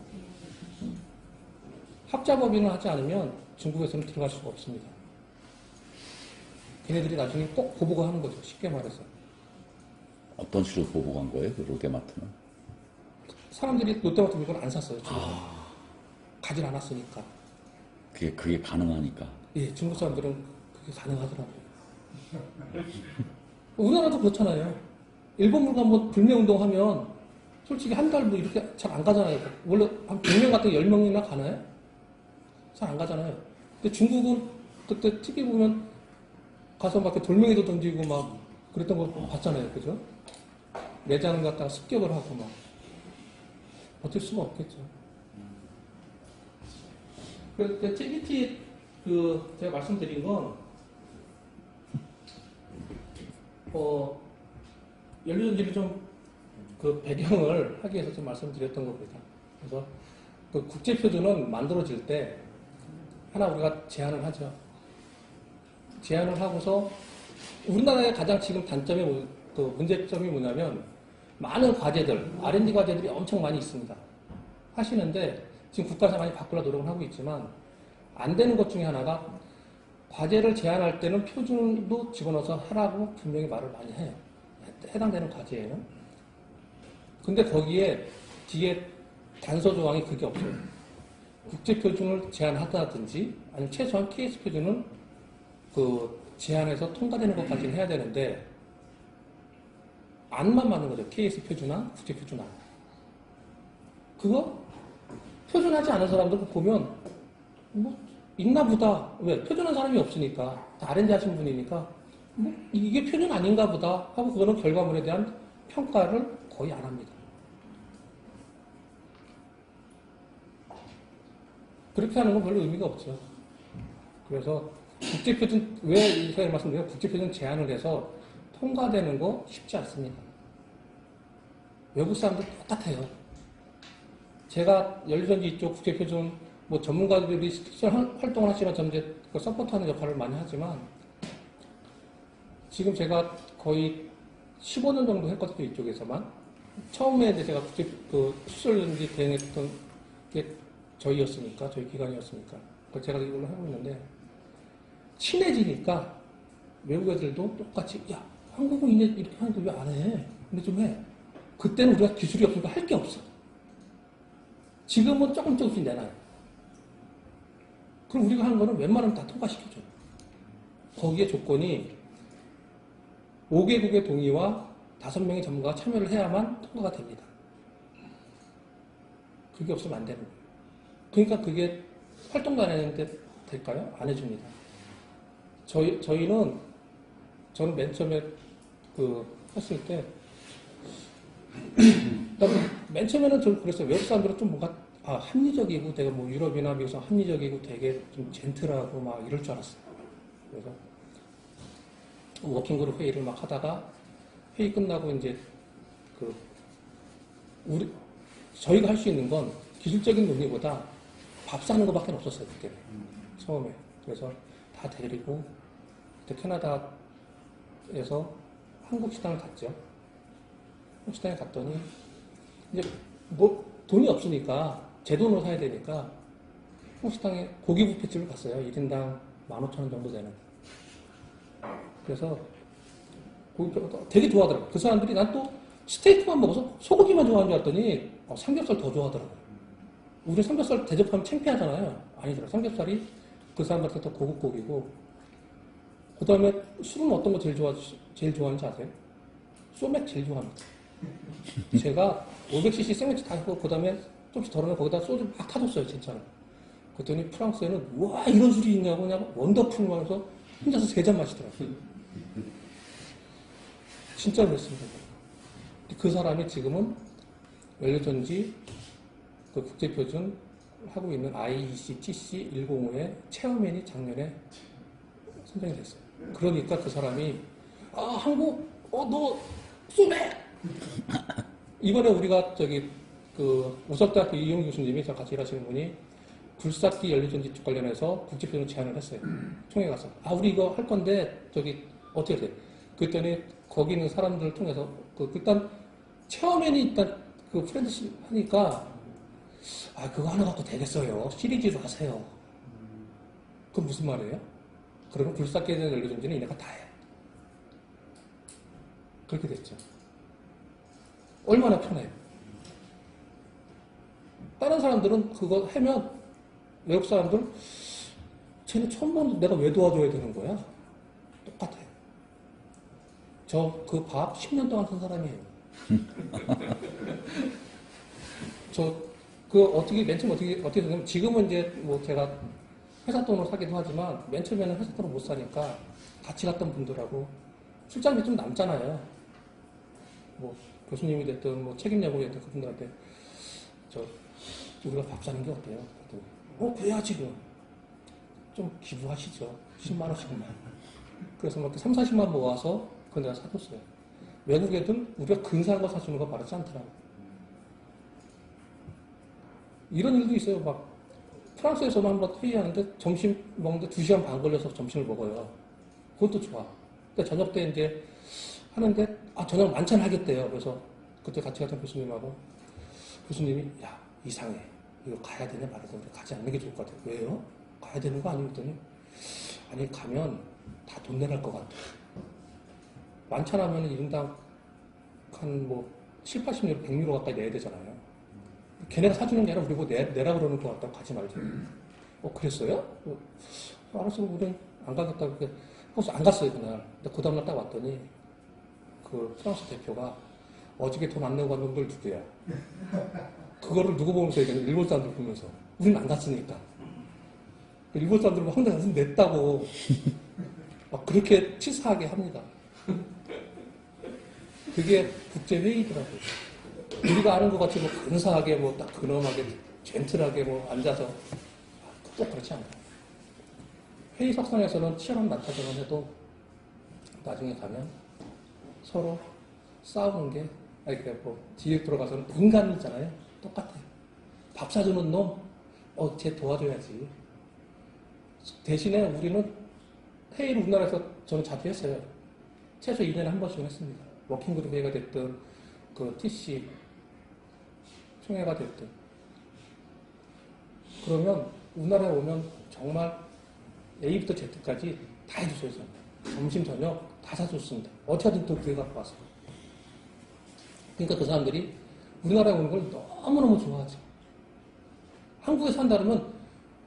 합자법인을 하지 않으면 중국에서는 들어갈 수가 없습니다. 걔네들이 나중에 꼭 보복을 하는 거죠. 쉽게 말해서. 어떤 식으로 보복한 거예요? 그 롯데마트는? 사람들이 롯데마트 물건 안 샀어요. 가진 않았으니까. 그게 가능하니까. 예, 중국 사람들은 그게 가능하더라고요. 우리나라도 그렇잖아요. 일본 물건 뭐 불매운동 하면 솔직히 한 달 뭐 이렇게 잘 안 가잖아요. 원래 한 100명 같은 10명이나 가나요? 잘 안 가잖아요. 근데 중국은 그때 TV 보면 가서 막 이렇게 돌멩이도 던지고 막 그랬던 거 봤잖아요. 그죠? 내장을 갖다가 습격을 하고 막 버틸 수가 없겠죠. 그 JBT 제가 말씀드린 건 연료전지를 좀 그 배경을 하기 위해서 좀 말씀드렸던 겁니다. 그래서 그 국제표준은 만들어질 때 하나 우리가 제안을 하죠. 제안을 하고서 우리나라의 가장 지금 단점이 그 문제점이 뭐냐면 많은 과제들, R&D 과제들이 엄청 많이 있습니다. 하시는데 지금 국가에서 많이 바꾸려 노력을 하고 있지만 안 되는 것 중에 하나가 과제를 제안할 때는 표준도 집어넣어서 하라고 분명히 말을 많이 해요. 해당되는 과제에는. 근데 거기에 뒤에 단서 조항이 그게 없어요. 국제표준을 제안하다든지 아니면 최소한 KS 표준은 그 제안해서 통과되는 것까지는 해야 되는데 안만 맞는 거죠. KS 표준안, 국제표준안. 그거 표준하지 않은 사람들 보면 뭐 있나 보다. 왜? 표준한 사람이 없으니까. 다 R&D 하신 분이니까 뭐 이게 표준 아닌가 보다 하고 그거는 결과물에 대한 평가를 거의 안 합니다. 그렇게 하는 건 별로 의미가 없죠. 그래서 국제표준, 왜 이사님 말씀드려요? 국제표준 제안을 해서 통과되는 거 쉽지 않습니다. 외국 사람들 똑같아요. 제가 연료전지 이쪽 국제표준 뭐 전문가들이 실제 활동을 하시면 저는 이제 그 서포트하는 역할을 많이 하지만 지금 제가 거의 15년 정도 했거든요. 이쪽에서만. 처음에 이제 제가 수소연지 대행했던 게 저희였으니까, 저희 기관이었으니까. 그걸 제가 이걸로 하고 있는데 친해지니까 외국 애들도 똑같이 야 한국은 이렇게 하는데 왜 안 해? 근데 좀 해. 그때는 우리가 기술이 없으니까 할 게 없어. 지금은 조금씩 내놔요. 그럼 우리가 하는 거는 웬만하면 다 통과시켜줘요. 거기에 조건이 5개국의 동의와 5명의 전문가가 참여를 해야만 통과가 됩니다. 그게 없으면 안 되는 거예요. 그러니까 그게 활동도 안 했는데 될까요? 안 해줍니다. 저는 맨 처음에 했을 때, 맨 처음에는 좀 그랬어요. 외국 사람들은 좀 뭔가, 합리적이고, 되게 뭐 유럽이나 미국에서 합리적이고 되게 좀 젠틀하고 막 이럴 줄 알았어요. 그래서 워킹그룹 회의를 막 하다가 회의 끝나고 이제 저희가 할 수 있는 건 기술적인 논의보다 밥 사는 것밖에 없었어요, 그때. 처음에. 그래서 다 데리고, 그때 캐나다에서 한국 식당을 갔죠. 한국 식당에 갔더니, 이제 뭐, 돈이 없으니까, 제 돈으로 사야 되니까, 한국 식당에 고기 뷔페집을 갔어요. 1인당 15,000원 정도 되는. 그래서, 고기 뷔페가 되게 좋아하더라고요. 그 사람들이 난 또 스테이크만 먹어서 소고기만 좋아하는 줄 알았더니, 삼겹살 더 좋아하더라고요. 우리 삼겹살 대접하면 창피하잖아요. 아니더라. 삼겹살이 그 사람한테 더 고급 고기고. 그 다음에 술은 어떤 거 제일 좋아하는지 아세요? 소맥 제일 좋아합니다. 제가 500cc 생맥주 다 했고, 그 다음에 좀씩 덜어내 거기다 소주 막 타줬어요, 진짜로. 그랬더니 프랑스에는, 와, 이런 술이 있냐고 그냥 원더풀 하면서 혼자서 3잔 마시더라고요. 진짜로 그랬습니다. 그 사람이 지금은 연료전지 국제표준 하고 있는 IEC TC105의 체어맨이 작년에 선정이 됐어요. 그러니까 그 사람이 한국 너 소맥 이번에 우리가 우석대학교 이용 교수님이 저랑 같이 일하시는 분이 굴삭기 연료전지 쪽 관련해서 국제표준 제안을 했어요. 총회 가서 우리 이거 할 건데 어떻게 돼? 그랬더니 거기 있는 사람들을 통해서 일단 체어맨이 일단 프렌드십 하니까 그거 하나 갖고 되겠어요. 시리즈로 하세요. 그건 무슨 말이에요? 그러면 굴삭기에 대한 연료전지는 얘네가 다 해. 그렇게 됐죠. 얼마나 편해요. 다른 사람들은 그거 하면 외국 사람들 쟤는 처음 보는데 내가 왜 도와줘야 되는 거야? 똑같아요. 저 그 밥 10년 동안 산 사람이에요. 맨 처음 어떻게 되냐면, 지금은 이제 뭐 제가 회사 돈으로 사기도 하지만, 맨 처음에는 회사 돈으로 못 사니까, 같이 갔던 분들하고 출장비 좀 남잖아요. 뭐, 교수님이 됐든, 뭐, 책임자분이 됐든 그분들한테, 우리가 밥 사는 게 어때요? 그래야지, 좀 기부하시죠. 10만원씩만. 그래서 막 3, 40만 모아서, 그건 내가 사줬어요. 외국 애들, 우리가 근사한 거 사주는 거 바르지 않더라고. 이런 일도 있어요. 막 프랑스에서만 한번 회의하는데 점심 먹는데 2시간 반 걸려서 점심을 먹어요. 그것도 좋아. 근데 저녁 때 이제 하는데 저녁 만찬 하겠대요. 그래서 그때 같이 갔던 교수님이 이상해. 이거 가야 되냐 말아야 되냐. 가지 않는 게 좋을 것 같아요. 왜요? 가야 되는 거 아니고 했더니 가면 다 돈 내갈 것 같아. 만찬하면 1인당 한 7, 80유로, 100유로 가까이 내야 되잖아요. 걔네가 사주는 게 아니라 우리 뭐 내라 그러는 것 같다고 가지 말지. 그랬어요? 알았어, 우린 안 가겠다고. 그래서 안 갔어요, 그날. 근데 그 다음날 딱 왔더니, 프랑스 대표가 어저께 돈 안 내고 간 놈들 누구야? 그거를 누구 보면서 얘기하는 일본 사람들 보면서. 우린 안 갔으니까. 일본 사람들은 황당히 가서 냈다고. 막 그렇게 치사하게 합니다. 그게 국제회의더라고요. 우리가 아는 것 같이 근사하게 딱 근엄하게 젠틀하게 앉아서 꼭 그렇지 않아요. 회의 석상에서는 치열한 난타전을 해도 나중에 가면 서로 싸우는 게 뒤에 들어가서는 인간이잖아요. 똑같아요. 밥 사주는 놈, 쟤 도와줘야지. 대신에 우리는 회의를 우리나라에서 저는 자주 했어요. 최소 2년에 한 번씩은 했습니다. 워킹그룹 회의가 됐든 TC 총회가 됐든. 그러면 우리나라에 오면 정말 A부터 Z까지 다 해주셔야 돼요. 점심, 저녁 다 사줬습니다. 어떻게든 또 구해 갖고 와서. 그러니까 그 사람들이 우리나라에 오는 걸 너무너무 좋아하죠. 한국에 산다 그러면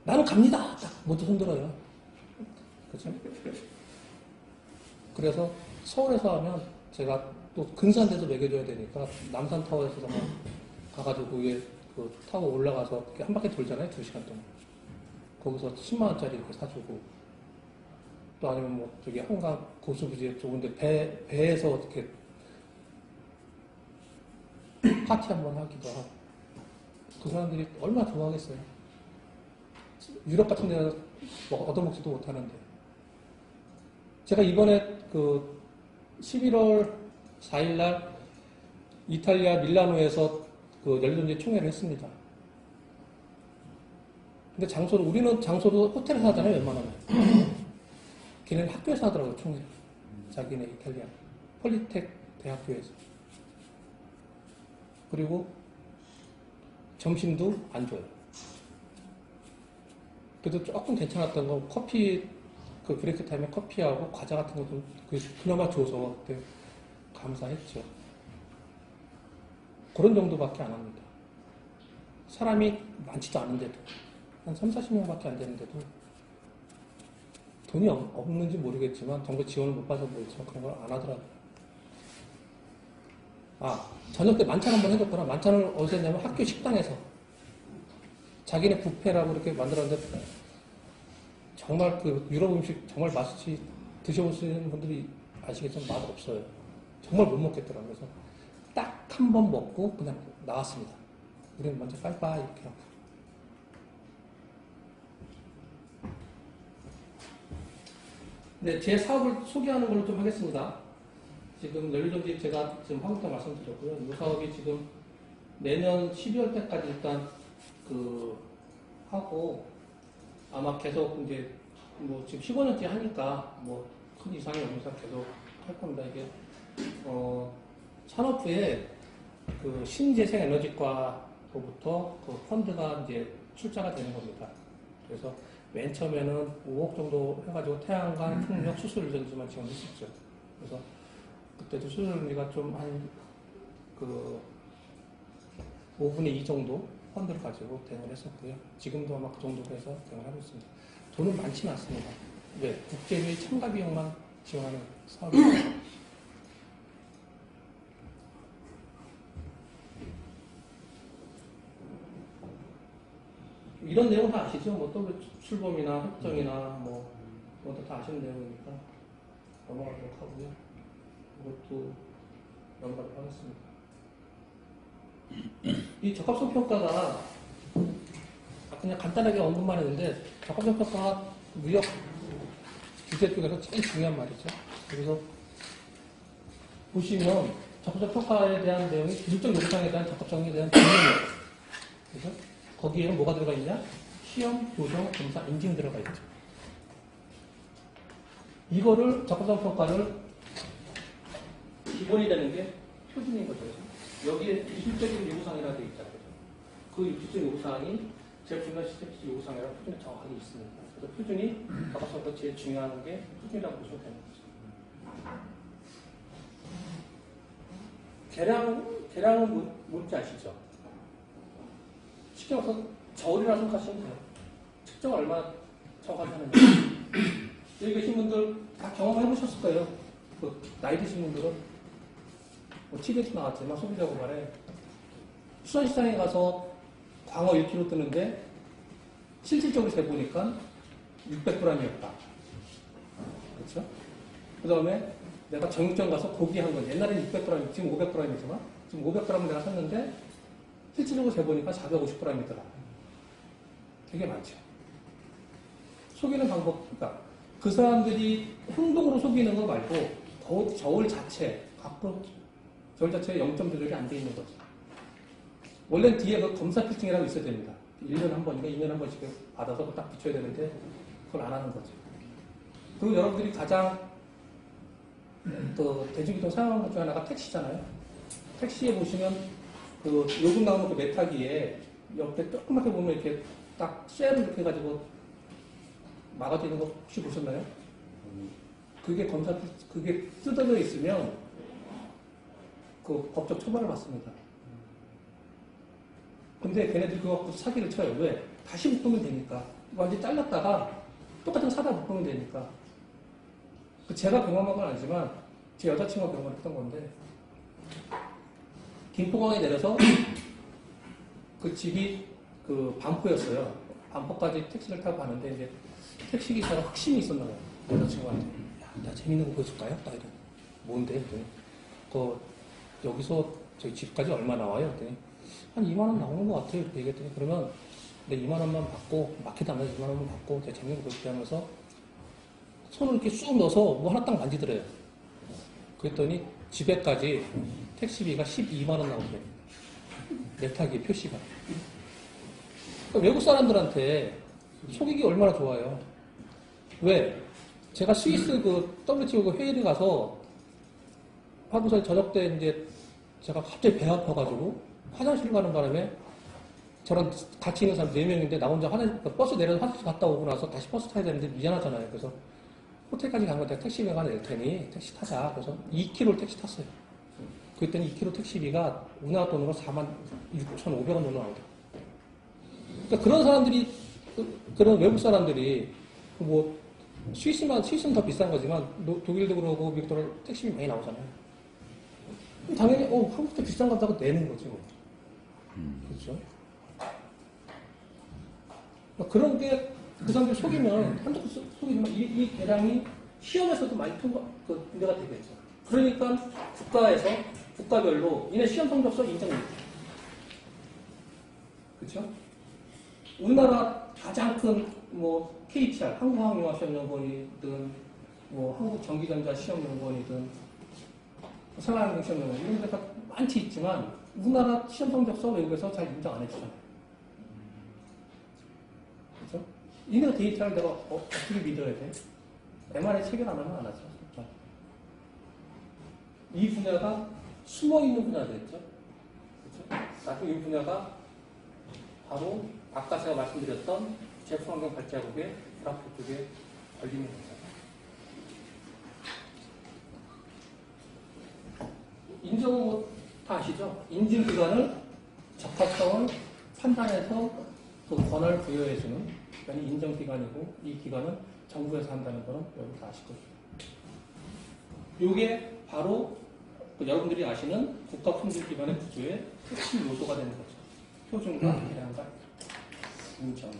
나는 갑니다. 딱 모두 손들어요. 그렇죠? 그래서 서울에서 하면 제가 또 근사한 데서 먹여줘야 되니까 남산타워에서 가가지고 위에 그 타워 올라가서 이렇게 한 바퀴 돌잖아요. 2시간 동안. 거기서 10만 원짜리 이렇게 사주고 또 아니면 뭐 저기 한강 고수부지에 좋은데 배에서 어떻게 파티 한번 하기도 하고 그 사람들이 얼마나 좋아하겠어요. 유럽 같은 데는 뭐 얻어먹지도 못하는데 제가 이번에 그 11월 4일날 이탈리아 밀라노에서 그 연료전지 총회를 했습니다. 근데 장소를 우리는 장소도 호텔에서 하잖아요. 웬만하면 걔네는 학교에서 하더라고요. 총회 자기네 이탈리아 폴리텍 대학교에서. 그리고 점심도 안 줘요. 그래도 조금 괜찮았던 건 커피 그 브레이크 타임에 커피하고 과자 같은 거 좀 그나마 줘서 그때 감사했죠. 그런 정도밖에 안 합니다. 사람이 많지도 않은데도 한 3, 40명밖에 안 되는데도 돈이 없는지 모르겠지만 정부 지원을 못 받아서 모르겠지만 그런 걸 안 하더라고요. 저녁 때 만찬 한번 해줬구나. 만찬을 어디서 했냐면 학교 식당에서 자기네 뷔페라고 이렇게 만들었는데 정말 그 유럽 음식 정말 맛있지 드셔보시는 분들이 아시겠지만 맛 없어요. 정말 못 먹겠더라고요. 그래서 딱 한 번 먹고 그냥 나왔습니다. 우리는 먼저 빠이빠이 이렇게 하고. 네, 제 사업을 소개하는 걸로 좀 하겠습니다. 지금 연료전지 제가 지금 하고 있다고 말씀드렸고요. 이 사업이 지금 내년 12월 때까지 일단 하고 아마 계속 이제 뭐 지금 15년째 하니까 뭐 큰 이상이 없는 이상 계속 할 겁니다. 이게 산업부에 그 신재생 에너지과로부터 그 펀드가 이제 출자가 되는 겁니다. 그래서 맨 처음에는 5억 정도 해가지고 태양광, 풍력, 수소 유전지만 지원했었죠. 그래서 그때도 수수료가 좀 한 그 5분의 2 정도 펀드를 가지고 대응을 했었고요. 지금도 아마 그 정도로 해서 대응을 하고 있습니다. 돈은 많지는 않습니다. 네, 국제비 첨가 비용만 지원하는 사업입니다. 이런 내용 다 아시죠? 뭐 더블 출범이나 협정이나 뭐 그것도 다 아시는 내용이니까 넘어가도록 하고요. 이것도 넘어가도록 하겠습니다. 이 적합성 평가가 그냥 간단하게 언급만 했는데 적합성 평가가 무역 규제 쪽에서 제일 중요한 말이죠. 그래서 보시면 적합성 평가에 대한 내용이 기술적 요구사항에 대한 적합성에 대한 기준이에요. 그래서 거기에는 뭐가 들어가 있냐? 시험, 교정, 검사, 인증 들어가 있죠. 이거를 적합성 평가를 기본이 되는 게 표준인 거죠. 여기에 기술적인 요구사항이라고 되어 있잖아요. 그 기술적 요구사항이 제일 중요한 시스템 요구사항이라고 표준에 정확하게 있습니다. 그래서 표준이 적합성도 제일 중요한 게 표준이라고 보시면 되는 거죠. 계량은 뭔지 아시죠? 쉽게 말해서 저울이라 생각하시면 돼요. 측정 얼마나 정확하게 하는지. 여기 계신 분들 다 경험해 보셨을 거예요. 나이 드신 분들은 뭐 TV에서 나왔지만 소비자 고발에 수산시장에 가서 광어 1kg 뜨는데 실질적으로 재보니까 600g이었다. 그렇죠? 그 다음에 내가 정육점 가서 고기 한 건 옛날에는 600g, 지금 500g이지만 지금 500g 내가 샀는데 실질적으로 재보니까 450g이더라. 되게 많죠. 속이는 방법, 그러니까 그 사람들이 행동으로 속이는 거 말고 저울 자체, 앞으로 저울 자체에 0점 조절이 안 돼 있는 거죠. 원래는 뒤에 그 검사 필팅이라고 있어야 됩니다. 1년에 한 번인가 2년에 한 번씩 받아서 딱 비춰야 되는데 그걸 안 하는 거죠. 그리고 여러분들이 가장 대중교통 사용하는 것 중에 하나가 택시잖아요. 택시에 보시면 그 요금 나오는 그 메타기에 옆에 조그맣게 보면 이렇게 딱 쇠를 이렇게 해가지고 막아져 있는 거 혹시 보셨나요? 그게 뜯어져 있으면 그 법적 처벌을 받습니다. 근데 걔네들이 그거 갖고 사기를 쳐요. 왜? 다시 묶으면 되니까. 완전히 잘랐다가 똑같은 거 사다 묶으면 되니까. 제가 경험한 건 아니지만 제 여자친구가 경험했던 건데 김포공항에 내려서 그 집이 그 반포였어요. 반포까지 택시를 타고 가는데 이제 택시 기사가 확신이 있었나 봐요. 여자친구한테. 야, 나 재밌는 거 보여줄까요? 딱 이래. 뭔데? 그랬더니 여기서 저희 집까지 얼마 나와요? 그랬더니 한 2만 원 나오는 것 같아요. 이렇게 얘기했더니 그러면 내 2만 원만 받고 마켓 안 나서 2만 원만 받고 제가 재밌는 거 보여줄게 하면서 손을 이렇게 쑥 넣어서 뭐 하나 딱 만지더래요. 그랬더니 집에까지 택시비가 12만 원 나오더래요. 내 타기 표시가. 그러니까 외국 사람들한테 속이기 얼마나 좋아요. 왜? 제가 스위스 그 WTO 그 회의를 가서 하고서 저녁 때 이제 제가 갑자기 배 아파가지고 화장실 가는 바람에 저랑 같이 있는 사람 4명인데 나 혼자 버스 내려서 화장실 갔다 오고 나서 다시 버스 타야 되는데 미안하잖아요. 그래서 호텔까지 간 거 내가 택시비가 낼 테니 택시 타자. 그래서 2km 택시 탔어요. 그랬더니 2km 택시비가 우리나라 돈으로 46,500원 정도 나오더라고요. 그러니까 그런 사람들이, 그런 외국 사람들이 뭐 스위스는 더 비싼 거지만 독일도 그러고 미국도 그러고 택시비 많이 나오잖아요. 당연히 한국도 비싼 거 같다고 내는 거지 뭐. 그렇죠? 그런 게 그 사람들 속이면 한도 속이지만 이 대량이 시험에서도 많이 문제가 되겠죠. 그러니까 국가별로 이네 시험 성적서 인정입니다. 그렇죠? 우리나라 가장 큰 뭐 KTR 한국항공화시험연구원이든 뭐 한국전기전자 시험연구원이든 생활환경 시험연구원 이런 데가 많지 있지만 우리나라 시험 성적서 외국에서 잘 인정 안 해주잖아요. 그렇죠? 이네 데이터를 내가 어떻게 믿어야 돼? MRI 체결 안 하면 안 하죠. 그렇죠? 이 분야가 숨어있는 분야겠죠. 그렇죠? 나중에 이 분야가 바로 아까 제가 말씀드렸던 제품환경 발자국의 그래프 쪽에 걸리는 거죠. 인정은 뭐 다 아시죠? 인증기관을 적합성을 판단해서 그 권한을 부여해주는 기관이 인정기관이고 이 기관은 정부에서 한다는 거는 여러분 다 아실 거예요. 이게 바로 여러분들이 아시는 국가품질기관의 구조의 핵심 요소가 되는 거죠. 표준과 계량과 인정.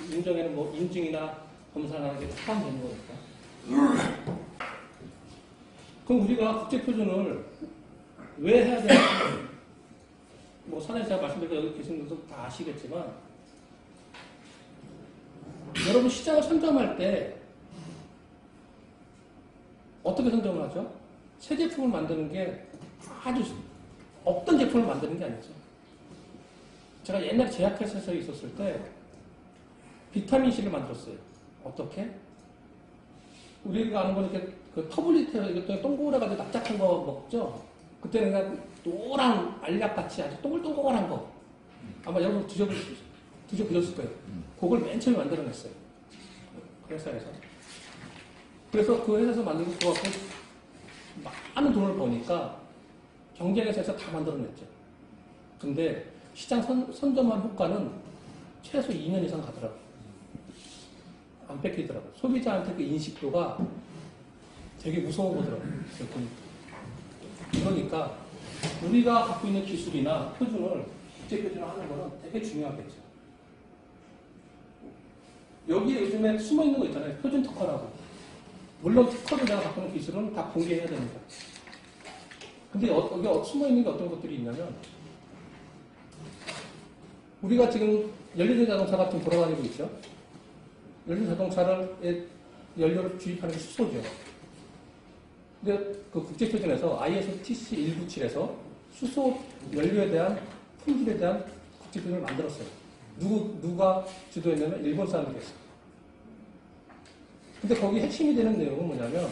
인정에는 뭐 인증이나 검사나 이게 포함되는 거니까. 그럼 우리가 국제표준을 왜 해야 되는지, 뭐 사전에 제가 말씀드린 여기 계신 분들도 다 아시겠지만, 여러분 시장을 선점할 때 어떻게 선점을 하죠? 새 제품을 만드는 게 아주 없던 제품을 만드는 게 아니죠. 제가 옛날에 제약회사에 있었을 때 비타민C를 만들었어요. 어떻게? 우리가 아는 거는 이렇게 그 터블리트에 이것도 동그래가지고 납작한 거 먹죠? 그때는 그냥 노란 알약같이 아주 동글동글한 거. 아마 여러분 드셔보셨을 거예요. 그걸 맨 처음에 만들어냈어요. 그 회사에서. 그래서 그 회사에서 만들고 그거 갖고 많은 돈을 버니까 경쟁회사에서 다 만들어냈죠. 근데 시장 선점한 효과는 최소 2년 이상 가더라고요. 안 뺏기더라고요. 소비자한테 그 인식도가 되게 무서운 거더라고요. 그러니까 우리가 갖고 있는 기술이나 표준을 국제표준을 하는 거는 되게 중요하겠죠. 여기에 요즘에 숨어있는 거 있잖아요. 표준 특허라고. 물론 특허를 내가 갖고 있는 기술은 다 공개해야 됩니다. 근데 여기 숨어있는 게 어떤 것들이 있냐면 우리가 지금 연료된 자동차 같은 거 돌아다니고 있죠. 연료 자동차를 연료를 주입하는 게 수소죠. 근데 그 국제표준에서 ISO TC 197에서 수소 연료에 대한 품질에 대한 국제표준을 만들었어요. 누가 주도했냐면 일본 사람들이 했어요. 근데 거기 핵심이 되는 내용은 뭐냐면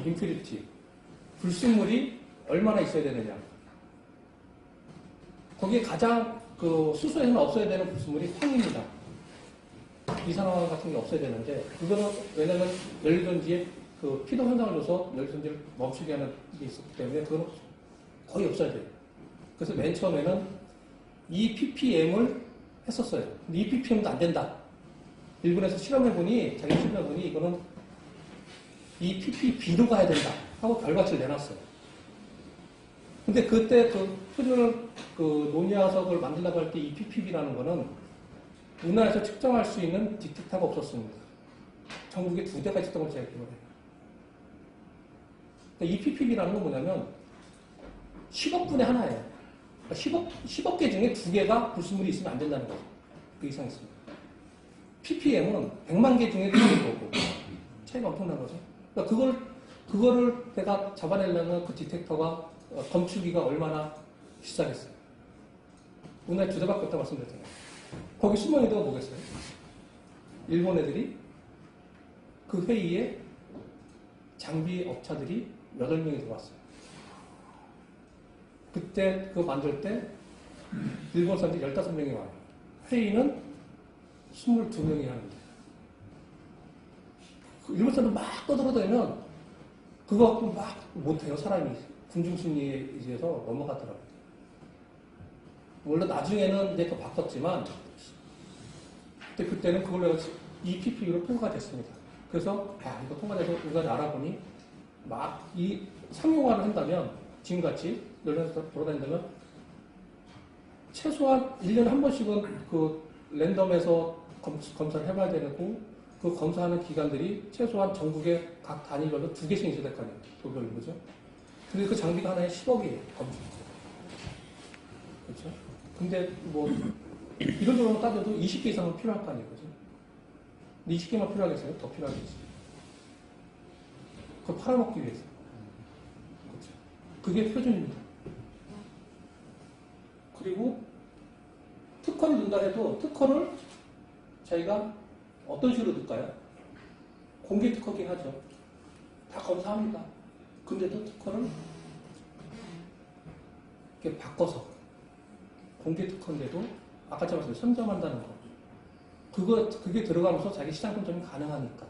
임퓨리티, 불순물이 얼마나 있어야 되느냐. 거기에 가장 그 수소에는 없어야 되는 불순물이 황입니다. 이산화황 같은 게 없어야 되는데 그거는 왜냐면 연료전지에 그 피도 현상을 줘서 연료전지를 멈추게 하는 게 있었기 때문에 그건 거의 없어야 돼요. 그래서 맨 처음에는 이 ppm을 했었어요. 근데 이 ppm도 안 된다. 일본에서 실험해보니 자기 실험해보니 이거는 이 ppb로 가야 된다 하고 결과치를 내놨어요. 근데 그때 그 표준을 그 논의화석을 만들려고 할 때 이 PPB라는 거는 우리나라에서 측정할 수 있는 디텍터가 없었습니다. 전국에 2대가 있었던 걸 제가 기억을 해요. 이 PPB라는 건 뭐냐면 10억 분의 하나예요. 그러니까 10억 개 중에 2개가 불순물이 있으면 안 된다는 거죠. 그 이상 있습니다. ppm은 100만 개 중에 2개 거고 차이가 엄청난 거죠. 그러니까 그거를 내가 잡아내려면 그 디텍터가 검출기가 얼마나 비싸겠어요. 우리나라에 2대밖에 없다고 말씀드렸잖아요. 거기 숨은 이유가 뭐겠어요? 일본 애들이 그 회의에 장비 업체들이 8명이 들어왔어요. 그때 그거 만들 때 일본 사람들이 15명이 와요. 회의는 22명이 하는데 일본 사람들 막 떠들어대면 그거 갖고 막 못해요. 사람이 군중심리에 의해서 넘어가더라고요. 물론 나중에는 이제 또 바꿨지만 그때는 그걸로 이 PPU로 통과가 됐습니다. 그래서 이거 통과돼서 우리가 알아보니 막 이 상용화를 한다면 지금같이 연락해서 돌아다닌다면 최소한 1년에 한 번씩은 그 랜덤에서 검사를 해봐야 되고 그 검사하는 기관들이 최소한 전국의 각 단위별로 2개씩 있어야 될 거 아니에요. 도별로 그죠? 근데 그 장비가 하나에 10억이에요. 검사. 그렇죠? 근데 뭐 이런 정도 따져도 20개 이상은 필요할 거 아니에요. 그죠? 20개만 필요하겠어요? 더 필요하겠지. 그걸 팔아먹기 위해서. 그렇죠? 그게 표준입니다. 그리고 특허를 둔다 해도 특허를 저희가 어떤 식으로 둘까요? 공개 특허긴 하죠. 다 검사합니다. 근데도 특허를 이렇게 바꿔서 공개 특허인데도 아까 제가 말씀드린 선점한다는 거. 그게 들어가면서 자기 시장 선점이 가능하니까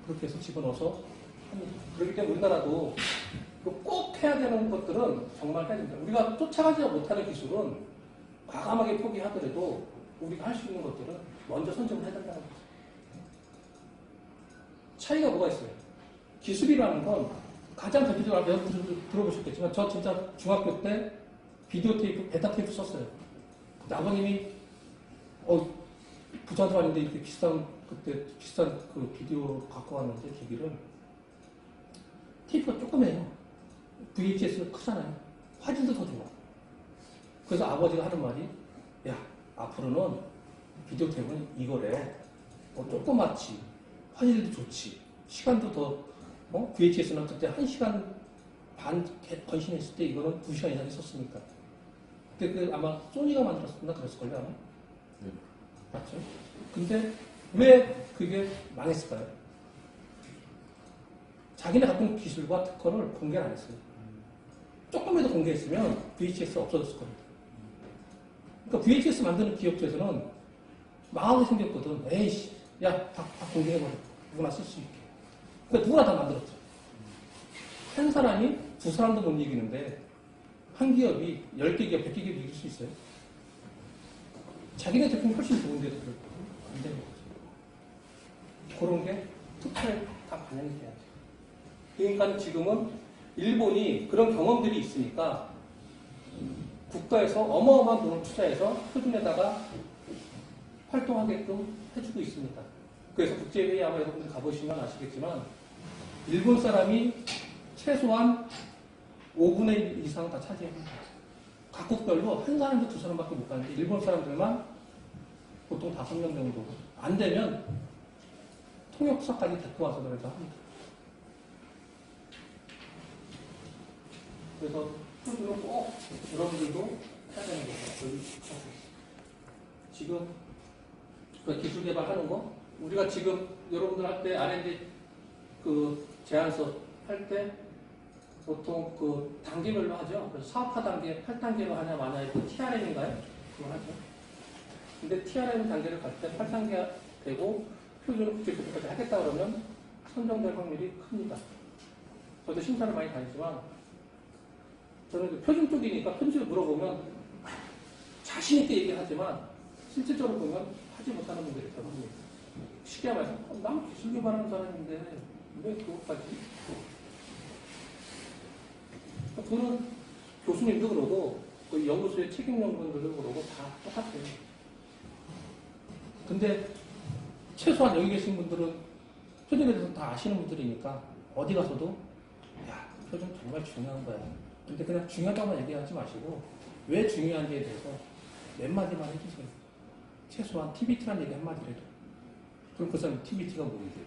그렇게 해서 집어넣어서 합니다. 그렇기 때문에 우리나라도 꼭 해야 되는 것들은 정말 해야 됩니다. 우리가 쫓아가지 못하는 기술은 과감하게 포기하더라도 우리가 할 수 있는 것들은 먼저 선점을 해야 된다는 거죠. 차이가 뭐가 있어요? 기술이라는 건 가장 대표적으로 여러분 들어보셨겠지만 저 진짜 중학교 때 비디오 테이프, 베타 테이프 썼어요. 근데 아버님이 부자도 아닌데 이렇게 그때 비싼 그 비디오 갖고 왔는데 기기를 테이프가 조그매요. VHS는 크잖아요. 화질도 더 좋아. 그래서 아버지가 하는 말이 야 앞으로는 비디오 테이프는 이거래요. 조그맣지. 화질도 좋지. 시간도 더 VHS는 그때 1시간 반 건신했을 때 이거는 2시간 이상 했었으니까. 그때 아마 소니가 만들었었나 그랬을걸요 아마. 네. 맞죠? 근데 왜 그게 망했을까요? 자기네 갖고 기술과 특허를 공개를 안 했어요. 조금이라도 공개했으면 VHS 없어졌을 겁니다. 그러니까 VHS 만드는 기업체에서는 망하게 생겼거든. 에이씨, 야, 다 공개해버려. 누구나 쓸 수 있게. 그러니까 누구나 다 만들었죠. 한 사람이 2사람도 못 이기는데 한 기업이 10개 기업, 100개 기업 이길 수 있어요? 자기네 제품이 훨씬 좋은데도 안 되는 거죠. 그런 게 특허에 다 반영이 돼야죠. 그러니까 지금은 일본이 그런 경험들이 있으니까 국가에서 어마어마한 돈을 투자해서 표준에다가 활동하게끔 해주고 있습니다. 그래서 국제회의 아마 여러분들 가보시면 아시겠지만 일본 사람이 최소한 5분의 1 이상 다 차지합니다. 각국별로 한 사람도 2사람밖에 못 가는데 일본 사람들만 보통 5명 정도. 안 되면 통역사까지 데리고 와서 그래서 합니다. 그래서 표준은 꼭 여러분들도 해야 되는 거죠. 지금 그 기술 개발하는 거 우리가 지금 여러분들 할 때 R&D 그 제안서 할 때 보통 그 단계별로 하죠. 그래서 사업화 단계 8단계로 하냐 마냐에 그 TRM인가요? 그거 하죠. 근데 TRM 단계를 갈 때 8단계 되고 표준 국제교육까지 하겠다 그러면 선정될 확률이 큽니다. 저도 심사를 많이 다니지만 저는 그 표준 쪽이니까 표준을 물어보면 자신있게 얘기하지만 실질적으로 보면 하지 못하는 분들이 있다고 쉽게 말해서 난 기술 개발하는 사람인데 왜 그것까지? 저는 교수님도 그러고 그 연구소의 책임 연구원들도 그러고 다 똑같아요. 근데 최소한 여기 계신 분들은 표준에 대해서 다 아시는 분들이니까 어디 가서도 야, 표준 정말 중요한 거야. 근데 그냥 중요하다고만 얘기하지 마시고 왜 중요한지에 대해서 몇 마디만 해주세요. 최소한 TBT란 얘기 한마디라도. 그럼 그 사람 TBT가 뭔데?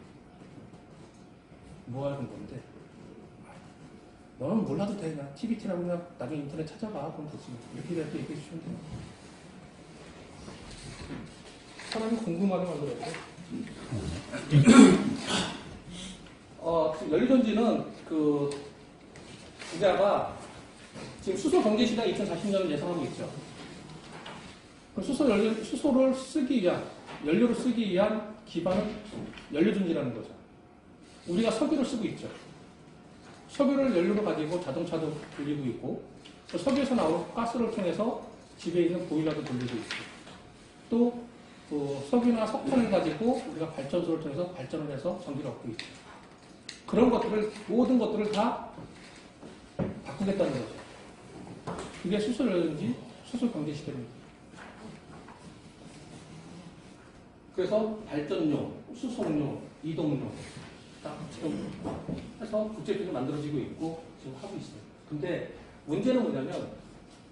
뭐 하는 건데? 너는 몰라도 돼. 그냥 TBT라고 그냥 나중에 인터넷 찾아봐. 그럼 되지. 이렇게 얘기해 주시면 돼요. 사람이 궁금하게 만들어야죠. 연료전지는 그 기자가 지금 수소 경제 시장 2040년을 예상하고 있죠. 수소를 쓰기 위한, 연료를 쓰기 위한 기반은 연료전지라는 거죠. 우리가 석유를 쓰고 있죠. 석유를 연료로 가지고 자동차도 돌리고 있고, 또 석유에서 나오는 가스를 통해서 집에 있는 보일러도 돌리고 있고, 또 석유나 석탄을 가지고 우리가 발전소를 통해서 발전을 해서 전기를 얻고 있죠. 그런 것들을, 모든 것들을 다 바꾸겠다는 거죠. 그게 수소연료인지 수소 경제 시대입니다. 그래서 발전용, 수송용, 이동용 딱 지금 해서 국제비도 만들어지고 있고 지금 하고 있어요. 근데 문제는 뭐냐면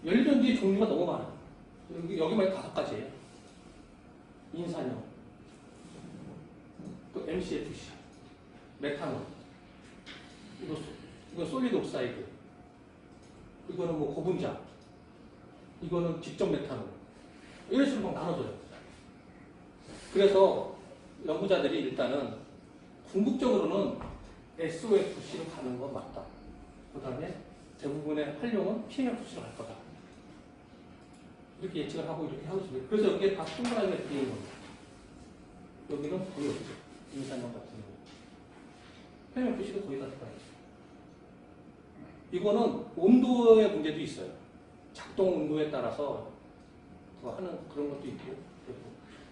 연료전지 종류가 너무 많아요. 여기만 5가지예요. 인산염, 또 MCFC, 메탄올, 이거 솔리드 옥사이드, 이거는 뭐 고분자, 이거는 직접 메탄올, 이런 식으로 막 나눠져요. 그래서 연구자들이 일단은 궁극적으로는 SOFC로 가는 건 맞다. 그 다음에 대부분의 활용은 PMFC로 갈 거다. 이렇게 예측을 하고 이렇게 하고 있습니다. 그래서 여기에 다 동그라미가 들어있는 겁니다. 여기는 거의 없죠. 인산염 같은 경우. PMFC도 거의 다 들어가 있죠. 이거는 온도의 문제도 있어요. 작동 온도에 따라서 더 하는 그런 것도 있고.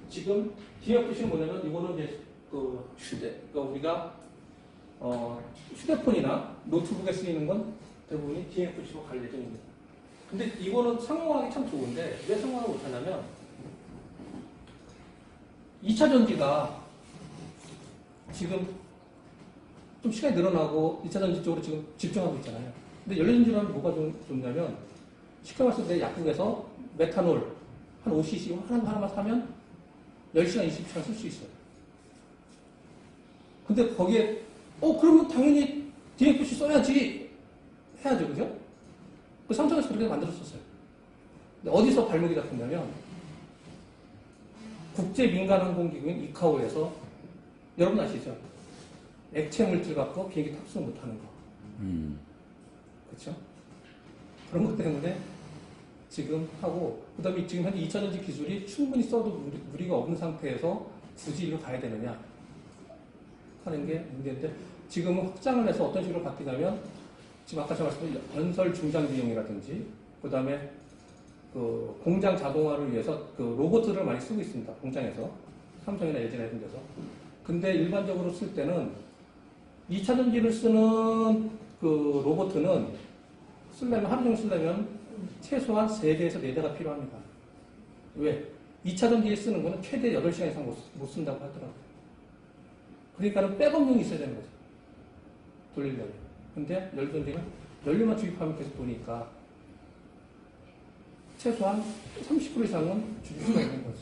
지금 DFC는 뭐냐면 이거는 이제 그러니까 우리가 휴대폰이나 노트북에 쓰이는 건 대부분이 DFC로 갈 예정입니다. 근데 이거는 상용화하기 참 좋은데 왜 상용화를 못하냐면 2차 전지가 지금 좀 시간이 늘어나고 2차 전지 쪽으로 지금 집중하고 있잖아요. 근데 연료전지는 뭐가 좀 좋냐면 쉽게 봤을 때 약국에서 메탄올 한 5cc 하나만 사면 10시간, 20시간 쓸 수 있어요. 근데 거기에 그러면 당연히 DFC 써야지 해야죠. 그죠? 그 삼성에서 그렇게 만들었었어요. 근데 어디서 발목이 잡혔냐면 국제민간항공기구인 이카오에서 여러분 아시죠? 액체 물질 갖고 비행기 탑승 못하는 거. 그렇죠? 그런 것 때문에 지금 하고, 그 다음에 지금 현재 2차전지 기술이 충분히 써도 무리가 없는 상태에서 굳이 이리로 가야 되느냐 하는 게 문제인데, 지금은 확장을 해서 어떤 식으로 바뀌냐면, 지금 아까 제가 말씀드린 건설 중장 비용이라든지, 그 다음에 그 공장 자동화를 위해서 그 로봇들을 많이 쓰고 있습니다. 공장에서. 삼성이나 예전에 했던 데서. 근데 일반적으로 쓸 때는 2차전지를 쓰는 그 로봇은 하루 종일 쓰려면 최소한 3대에서 4대가 필요합니다. 왜? 2차전지에 쓰는 거는 최대 8시간 이상 못 쓴다고 하더라고요. 그러니까는 백업용이 있어야 되는 거죠. 돌리려면. 근데 연료전지는 연료만 주입하면 계속 도니까 최소한 30% 이상은 줄일 수가 있는 거죠.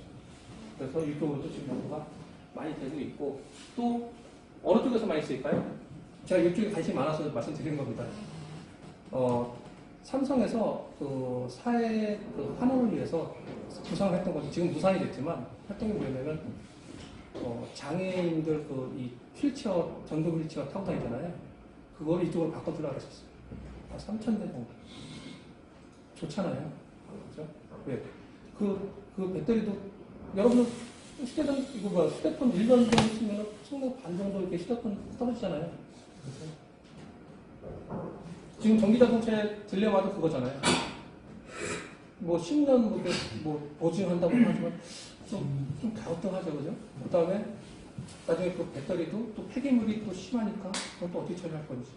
그래서 이쪽으로도 지금 연구가 많이 되고 있고, 또 어느 쪽에서 많이 쓸까요? 제가 이쪽에 관심이 많아서 말씀드리는 겁니다. 삼성에서 그 사회 그 환원을 위해서 구상을 했던 것이 지금 무산이 됐지만 활동이 뭐냐면 장애인들 이 휠체어, 전동 휠체어 타고 다니잖아요. 그걸 이쪽으로 바꿔주려고 하셨어요. 3,000대 정도. 좋잖아요. 그렇죠? 왜? 그 배터리도 여러분 휴대폰 1년 정도 쓰면 성능 반 정도 이렇게 휴대폰 떨어지잖아요. 그렇죠? 지금 전기자동차의 딜레마도 그거잖아요. 뭐 10년 보증한다고 하지만 좀 갸우뚱하죠, 그죠? 그 다음에 나중에 그 배터리도 또 폐기물이 또 심하니까 그것도 어떻게 처리할 건지.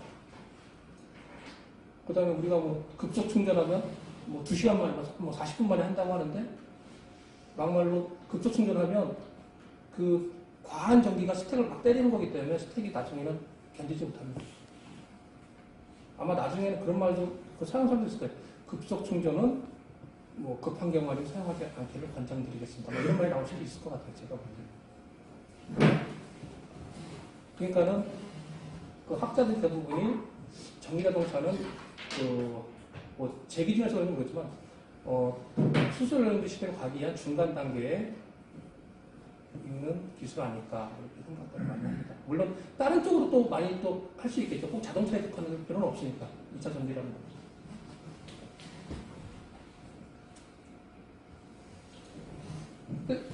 그 다음에 우리가 뭐 급속 충전하면 뭐 2시간 만에, 뭐 40분 만에 한다고 하는데, 막말로 급속 충전하면 그 과한 전기가 스택을 막 때리는 거기 때문에 스택이 나중에는 견디지 못합니다. 아마 나중에는 그런 말도 사용할 사람도 있을 거예요. 급속 충전은 뭐 급한 경우 아니면 사용하지 않기를 권장드리겠습니다. 뭐 이런 말이 나올 수도 있을 것 같아요. 제가 보기에는. 그러니까는 그 학자들 대부분이 전기자동차는 뭐 제 기준에서 그런 건 그렇지만 수술 연구 시대로 가기 위한 중간 단계에 있는 기술 아닐까 이렇게 생각을 많이 합니다. 물론 다른 쪽으로 또 많이 또 할 수 있겠죠. 꼭 자동차에 특화할 필요는 없으니까 2차 전지라는 거.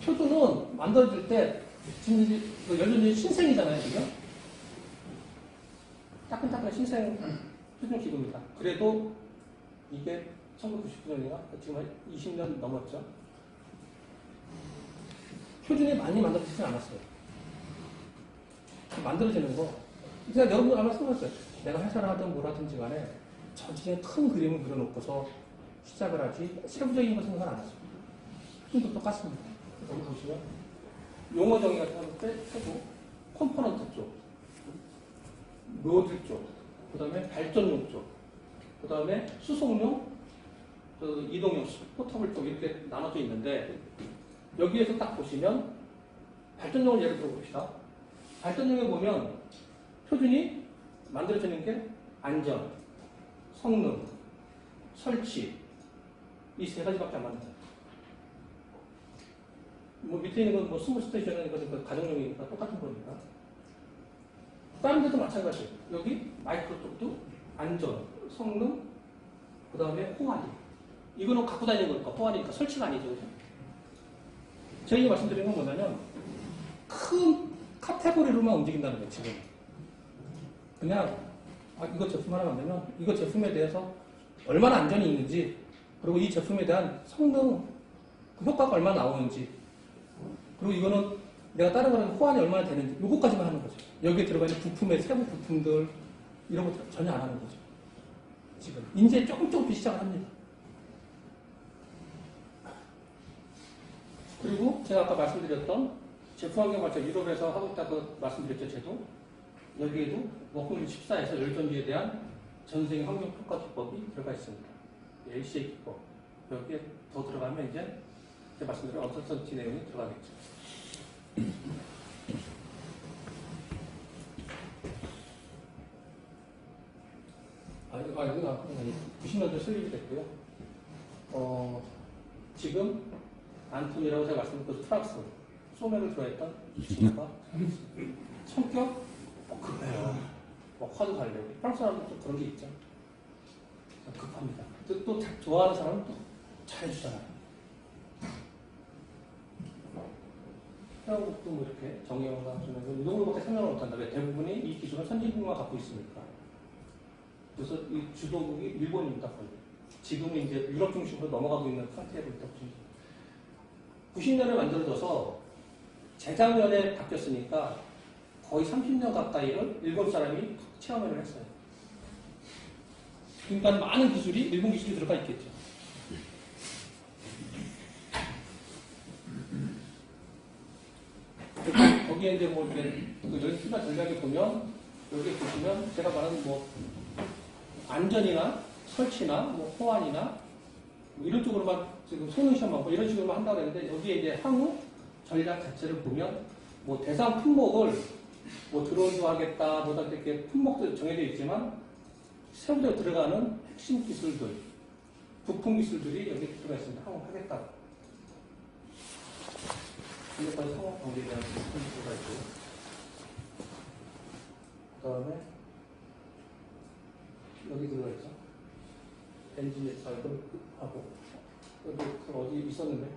표준은 만들어질 때 지금 연료전지 신생이잖아요, 지금. 따끈따끈한 신생 표준 기구입니다. 그래도 이게 1999년인가? 지금 한 20년 넘었죠. 표준이 많이 만들어지지 않았어요. 만들어지는 거. 그냥 여러분 아마 생각했어요. 내가 회사를 하든 뭘 하든지 간에 전체적인 큰 그림을 그려놓고서 시작을 하지 세부적인 거 생각 안 했어요. 표준도 똑같습니다. 여기 보시면 용어 정의 같은 거 빼고 컴포넌트 쪽, 노즐 쪽, 그 다음에 발전용 쪽, 그 다음에 수송용, 그 이동용, 포터블 쪽 이렇게 나눠져 있는데 여기에서 딱 보시면 발전용을 예를 들어 봅시다. 발전용에 보면 표준이 만들어지는 게 안전, 성능, 설치 이 세 가지밖에 안 만들어요. 뭐 밑에 있는 건 뭐 스몰 스테이션은 이거는 가정용이니까 똑같은 거니까. 다른 데도 마찬가지예요. 여기 마이크로 쪽도 안전, 성능, 그 다음에 호환이. 이거는 갖고 다니는 거니까 호환이니까 설치가 아니죠. 그죠? 제가 말씀드린 건 뭐냐면 큰 카테고리로만 움직인다는 거예요. 지금 그냥 이거 제품 하나 만들면 이거 제품에 대해서 얼마나 안전이 있는지, 그리고 이 제품에 대한 성능 그 효과가 얼마나 나오는지, 그리고 이거는 내가 다른 거랑 호환이 얼마나 되는지 요거까지만 하는 거죠. 여기에 들어가 있는 부품의 세부 부품들 이런 거 전혀 안 하는 거죠. 지금 이제 조금씩 시작을 합니다. 그리고 제가 아까 말씀드렸던 제품 환경 발전 유럽에서 하고 있다고 말씀드렸죠. 제도 여기에도 워크룸 14에서 열전지에 대한 전 세계 환경 평가 기법이 들어가 있습니다. LCA 기법. 여기에 더 들어가면 이제 제가 말씀드린 언설턴티 내용이 들어가겠죠. 이거 90년대 설립이 됐고요. 지금 안톤이라고 제가 말씀드린 그 프랑스 소맥을 들어있던 수치가 성격 급해요. 화도 달려고. 프랑스 사람도 또 그런 게 있죠. 급합니다. 또 좋아하는 사람은 또 잘해주잖아요. 태국도 뭐 이렇게 정의원과 주면서 이 정도밖에 생각을 못한다. 왜 대부분이 이 기술은 선진국만 갖고 있으니까. 그래서 이 주도국이 일본입니다. 거의. 지금은 이제 유럽 중심으로 넘어가고 있는 상태로 있다고 보시면 90년에 만들어져서 재작년에 바뀌었으니까 거의 30년 가까이를 일본 사람이 체험을 했어요. 그러니까 많은 기술이 일본 기술이 들어가 있겠죠. 거기에 이제 뭐 이렇게 여기 투자 전략에 보면 여기 보시면 제가 말하는 뭐 안전이나 설치나 뭐 호환이나 뭐 이런 쪽으로만 지금 성능 시험하고 이런 식으로만 한다고 했는데 여기에 이제 향후 전략 자체를 보면 뭐 대상 품목을 뭐 드론도 하겠다 뭐다 이렇게 품목도 정해져 있지만 세부적으로 들어가는 핵심 기술들, 부품 기술들이 여기 들어가 있습니다. 향후 하겠다. 이것까지 상호 관계에 대한 기술가 있고요. 그 다음에 여기 들어가 있죠. 엔진 하고 여기 어디 있었는데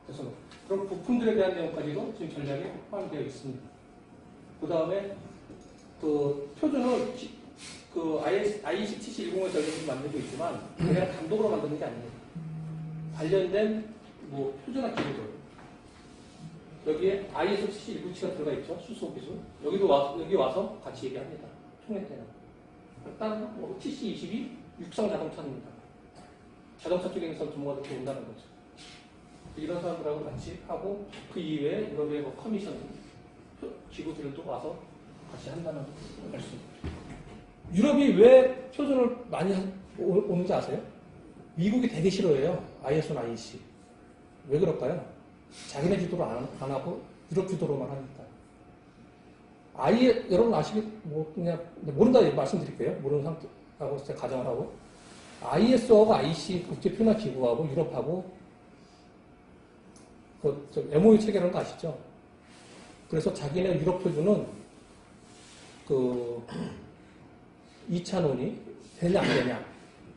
그래서 그런 부품들에 대한 내용까지도 지금 전략에 포함되어 있습니다. 그 다음에 그 표준을 그 IEC-7010의 전략을 만들고 있지만 그냥 단독으로 만드는 게 아니에요. 관련된 뭐 표준화 기술들 여기에 IS-7197가 들어가 있죠. 수소 기술. 여기 와서 같이 얘기합니다. 총회 때는. 일단 뭐 TC22 육상 자동차입니다. 자동차 쪽에서 전문가들이 온다는 거죠. 이런 사람들하고 같이 하고 그 이외에 유럽의 뭐 커미션 기구들도 와서 같이 한다는 걸 수 있습니다. 유럽이 왜 표준을 많이 오는지 아세요? 미국이 되게 싫어해요. ISO나 IEC. 왜 그럴까요? 자기네 주도로 안 하고 유럽 주도로만 하니까. 여러분 아시겠, 뭐, 그냥, 모른다 말씀드릴게요. 모르는 상태하고 제가 가정을 하고. ISO하고 IEC 국제표준화 기구하고 유럽하고 MOU 체결한 거 아시죠? 그래서 자기네 유럽 표준은 2차 논의, 되냐 안 되냐.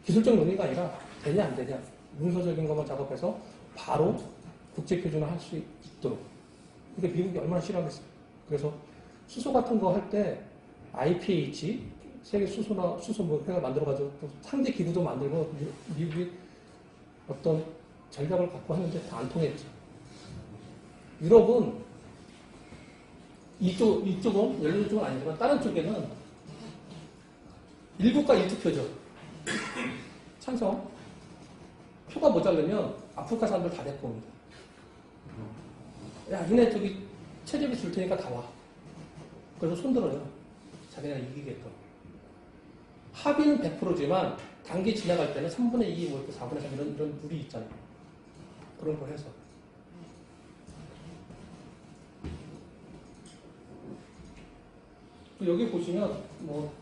기술적 논의가 아니라 되냐 안 되냐. 문서적인 것만 작업해서 바로 국제표준화 할 수 있도록. 이게 미국이 얼마나 싫어하겠어요. 그래서 수소 같은 거 할 때 IPH, 세계 수소 뭐 회가 만들어가지고 또 상대 기구도 만들고 미국이 어떤 전략을 갖고 하는데 다 안 통했죠. 유럽은 이쪽은, 열린 쪽은 아니지만 다른 쪽에는 일국가 일투표죠. 찬성. 표가 모자르면 아프리카 사람들 다 데리고 옵니다. 야, 니네 저기 체제비 줄 테니까 다 와. 그래서 손들어요. 자기네가 이기겠다. 합의는 100%지만 단계 지나갈 때는 3분의 2, 뭐 4분의 3 이런 룰이 있잖아요. 그런 걸 해서. 여기 보시면 뭐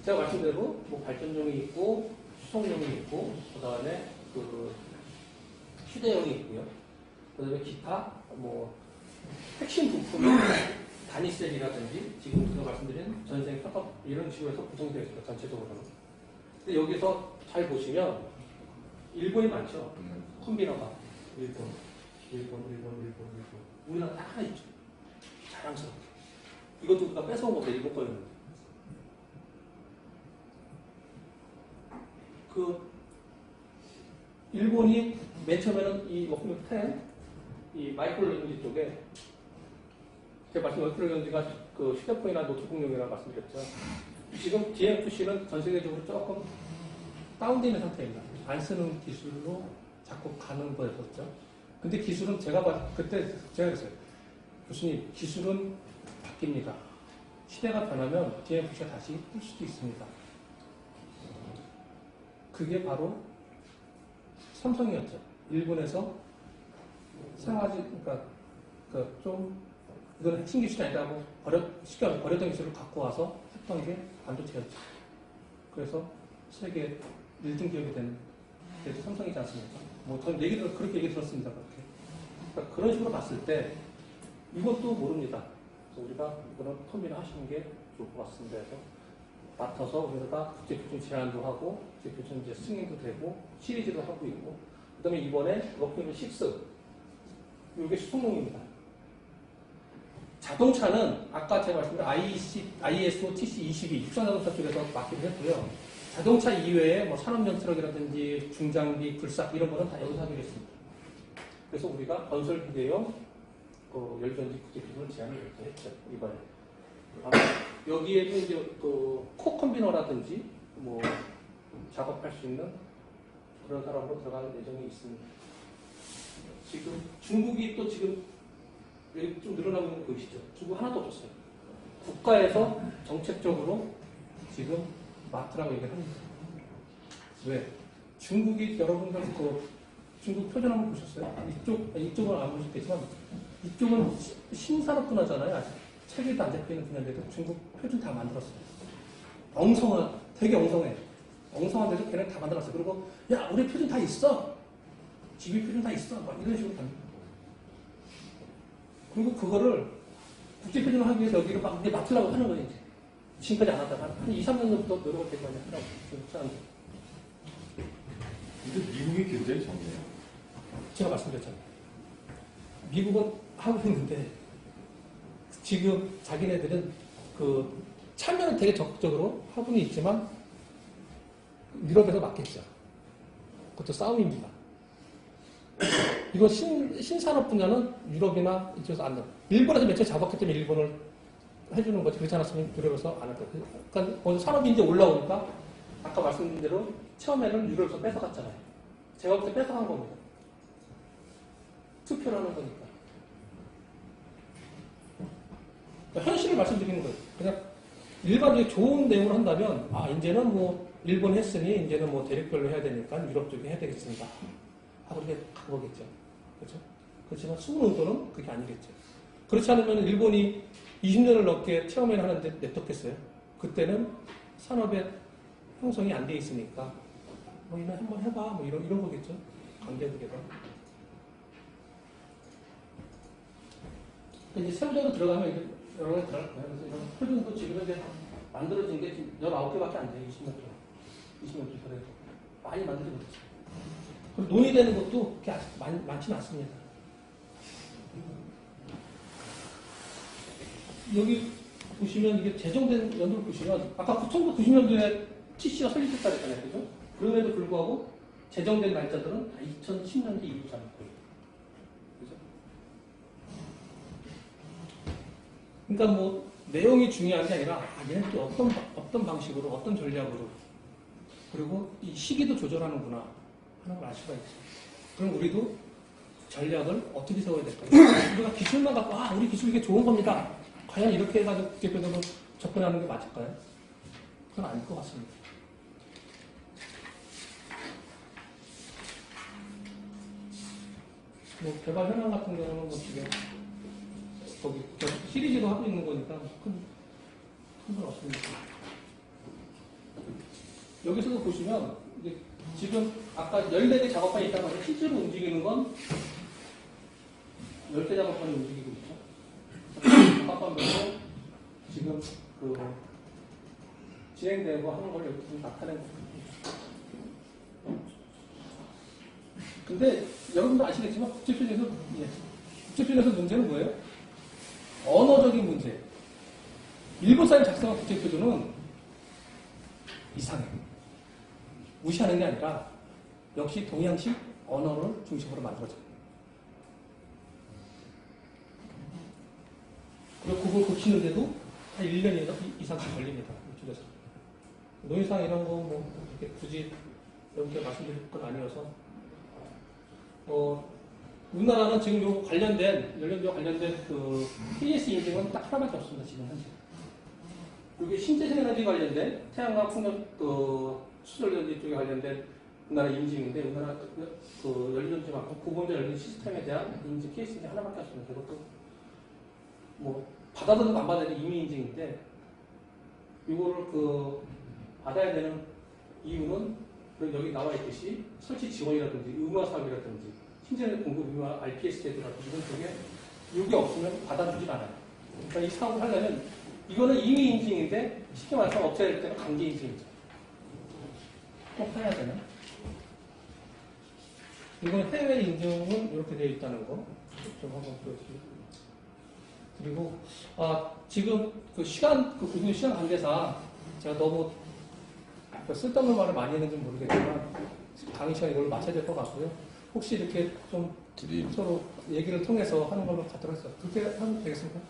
제가 말씀대로 뭐 발전용이 있고 수송용이 있고 그다음에 휴대용이 있고요. 그다음에 기타 뭐 핵심 부품이 단위셀이라든지 지금 제가 말씀드린 전생 팝업 이런 식으로 해서 구성되어 있습니다. 전체적으로는. 근데 여기서 잘 보시면 일본이 많죠. 콤비너가 일본. 우리나라 딱 하나 있죠. 자랑스럽게. 이것도 우리가 뺏어온 겁니다. 일본 거였는데. 일본이 맨 처음에는 이 워크맨 10, 이 마이크로 렌지 쪽에 제가 말씀 마이크로 렌지가 휴대폰이나 노트북용이라고 말씀드렸죠. 지금 DMFC는 전 세계적으로 조금 다운되어 있는 상태입니다. 안 쓰는 기술로 자꾸 가는 거였었죠. 근데 기술은 그때 제가 그랬어요. 교수님, 기술은 바뀝니다. 시대가 변하면 DMFC가 다시 뜰 수도 있습니다. 그게 바로 삼성이었죠. 일본에서 그러니까 이건 핵심 기술이 아니라 뭐 버렸던 기술을 갖고 와서 했던 게 반도체였죠. 그래서 세계 1등 기업이 된 게 삼성이지 않습니까? 뭐 저는 그렇게 얘기 들었습니다. 그러니까 그런 식으로 봤을 때 이것도 모릅니다. 그래서 우리가 이거는 컴비너 하시는 게 좋을 것 같습니다. 해서 맡아서 우리가 국제표준 제안도 하고 국제표준 이제 승인도 되고 시리즈도 하고 있고 그다음에 이번에 워크맨 6 이게 수송용입니다. 자동차는 아까 제가 말씀드린 ISO TC22 육상자동차 쪽에서 맡기도 했고요. 자동차 이외에 뭐 산업용 트럭이라든지 중장비, 불삭 이런 거는 다 여기서 하기로 했습니다. 그래서 우리가 건설 비대용 열전지 국제표준을 제안을 이렇게 했죠. 이번에. 여기에도 이제 코컴비너라든지 뭐 작업할 수 있는 그런 사람으로 들어갈 예정이 있습니다. 지금 중국이 또 지금 여기 좀 늘어나고 있는 거 보이시죠? 중국 하나도 없었어요. 국가에서 정책적으로 지금 맡으라고 얘기를 합니다. 왜? 중국이 여러분들 중국 표준 한번 보셨어요? 이쪽은 안 보셨겠지만 이쪽은 신산업 분야잖아요. 아직 체계도 안 잡히는 분야인데도 중국 표준 다 만들었어요. 되게 엉성해. 엉성한데도 걔네 다 만들었어요. 그리고 야 우리 표준 다 있어. GB 표준 다 있어. 막 이런 식으로 합니다. 그리고 그거를 국제 표준을 하기 위해서 여기를 막 맡으려고 하는 거예요. 이제. 지금까지 안 하다가 한 2, 3년 전부터 노력을 되게 많이 하라고 사람들. 근데 미국이 굉장히 적네요. 제가 말씀드렸잖아요. 미국은 하고 있는데 지금 자기네들은 참여는 되게 적극적으로 하고는 있지만 유럽에서 맡겠죠. 그것도 싸움입니다. 이거 신산업 분야는 유럽이나 이쪽에서 안 돼. 일본에서 며칠 잡았기 때문에 일본을 해주는 거지. 그렇지 않았으면 유럽에서 안 할 거예요. 그러니까 산업이 이제 올라오니까 아까 아까 말씀드린 대로 처음에는 유럽에서 뺏어갔잖아요. 제가 볼 때 뺏어간 겁니다. 투표를 하는 거니까. 그러니까 현실을 말씀드리는 거예요. 그냥 일반적인 좋은 내용을 한다면, 이제는 뭐, 일본 했으니, 이제는 뭐, 대륙별로 해야 되니까, 유럽 쪽에 해야 되겠습니다. 하고 이렇게 간 거겠죠. 그렇죠? 그렇지만, 수은 의도는 그게 아니겠죠. 그렇지 않으면, 일본이 20년을 넘게 체험회를 하는데 냅뒀겠어요. 그때는 산업의 형성이 안 돼 있으니까, 뭐, 이날 한번 해봐. 뭐, 이런 거겠죠. 강대국에서. 이제 세부적으로 들어가면 이제 여러 가지 들어갈 거예요. 그래서 이런 표준도 지금 이제 만들어진 게 19개밖에 안 돼요. 20년 동안. 20년 기술에서. 많이 만들지 못했어요. 그리고 논의되는 것도 그렇게 아직 많지는 않습니다. 여기 보시면 이게 제정된 연도를 보시면 아까 1990년도에 TC가 설립됐다 그랬잖아요. 그죠? 그럼에도 불구하고 제정된 날짜들은 다 2010년대 이후잖아요. 그죠? 그러니까 뭐 내용이 중요한 게 아니라 얘는 또 어떤 방식으로 어떤 전략으로 그리고 이 시기도 조절하는구나 하는 걸 알 수가 있어요. 그럼 우리도 전략을 어떻게 세워야 될까요? 우리가 기술만 갖고 우리 기술 이게 좋은 겁니다. 과연 이렇게 해가지고 국제표준으로 접근하는 게 맞을까요? 그건 아닐 것 같습니다. 뭐 개발 현황 같은 경우는 뭐 지금 거기 시리즈로 하고 있는 거니까 큰 건 없습니다. 여기서도 보시면 이제 지금 아까 14개 작업판이 있다고 하는데 실제로 움직이는 건 10개 작업판이 움직이고 있죠. 작업판별로 지금 진행되고 하는 걸 여기 좀 나타내고 있습니다. 근데 여러분도 아시겠지만 국제표준에서 문제는 뭐예요? 언어적인 문제. 일본 사람이 작성한 국제표준은 이상해요. 무시하는 게 아니라 역시 동양식 언어를 중심으로 만들어져요. 그리고 그걸 고치는데도 한 1년 이상씩 걸립니다. 이쪽에서. 노예상 이런 거 뭐 이렇게 굳이 여러분께 말씀드릴 건 아니어서 우리나라는 지금 요 관련된 연령비와 관련된 그 KS 인증은 딱 하나밖에 없습니다. 지금 현재. 이게 신재생 에너지 관련된 태양광 풍력 수소연료 쪽에 관련된 우리나라 인증인데 우리나라 연료전지만큼 고분자 연료 시스템에 대한 인증 케이스 인증 하나밖에 없습니다. 그것도 뭐 받아들는 안 받아들는 임의 인증인데 이거를 받아야 되는 이유는 여기 나와 있듯이 설치 지원이라든지 의무화 사업이라든지 신재생 공급 의무화 RPS 제도라든지 이런 쪽에 이게 없으면 받아주질 않아요. 그러니까 이 사업을 하려면 이거는 임의 인증인데 쉽게 말해서 업체를 때는 강제 인증이죠. 꼭 해야 되나? 이건 해외 인증은 이렇게 되어 있다는 거 좀 한번 보여주세요. 그리고 지금 고객님 시간 관계상 제가 너무 쓸데없는 말을 많이 했는지 모르겠지만 강의 시간 이걸로 마쳐야 될 것 같고요. 혹시 이렇게 좀 서로 얘기를 통해서 하는 걸로 갖도록 했어요. 그렇게 하면 되겠습니까?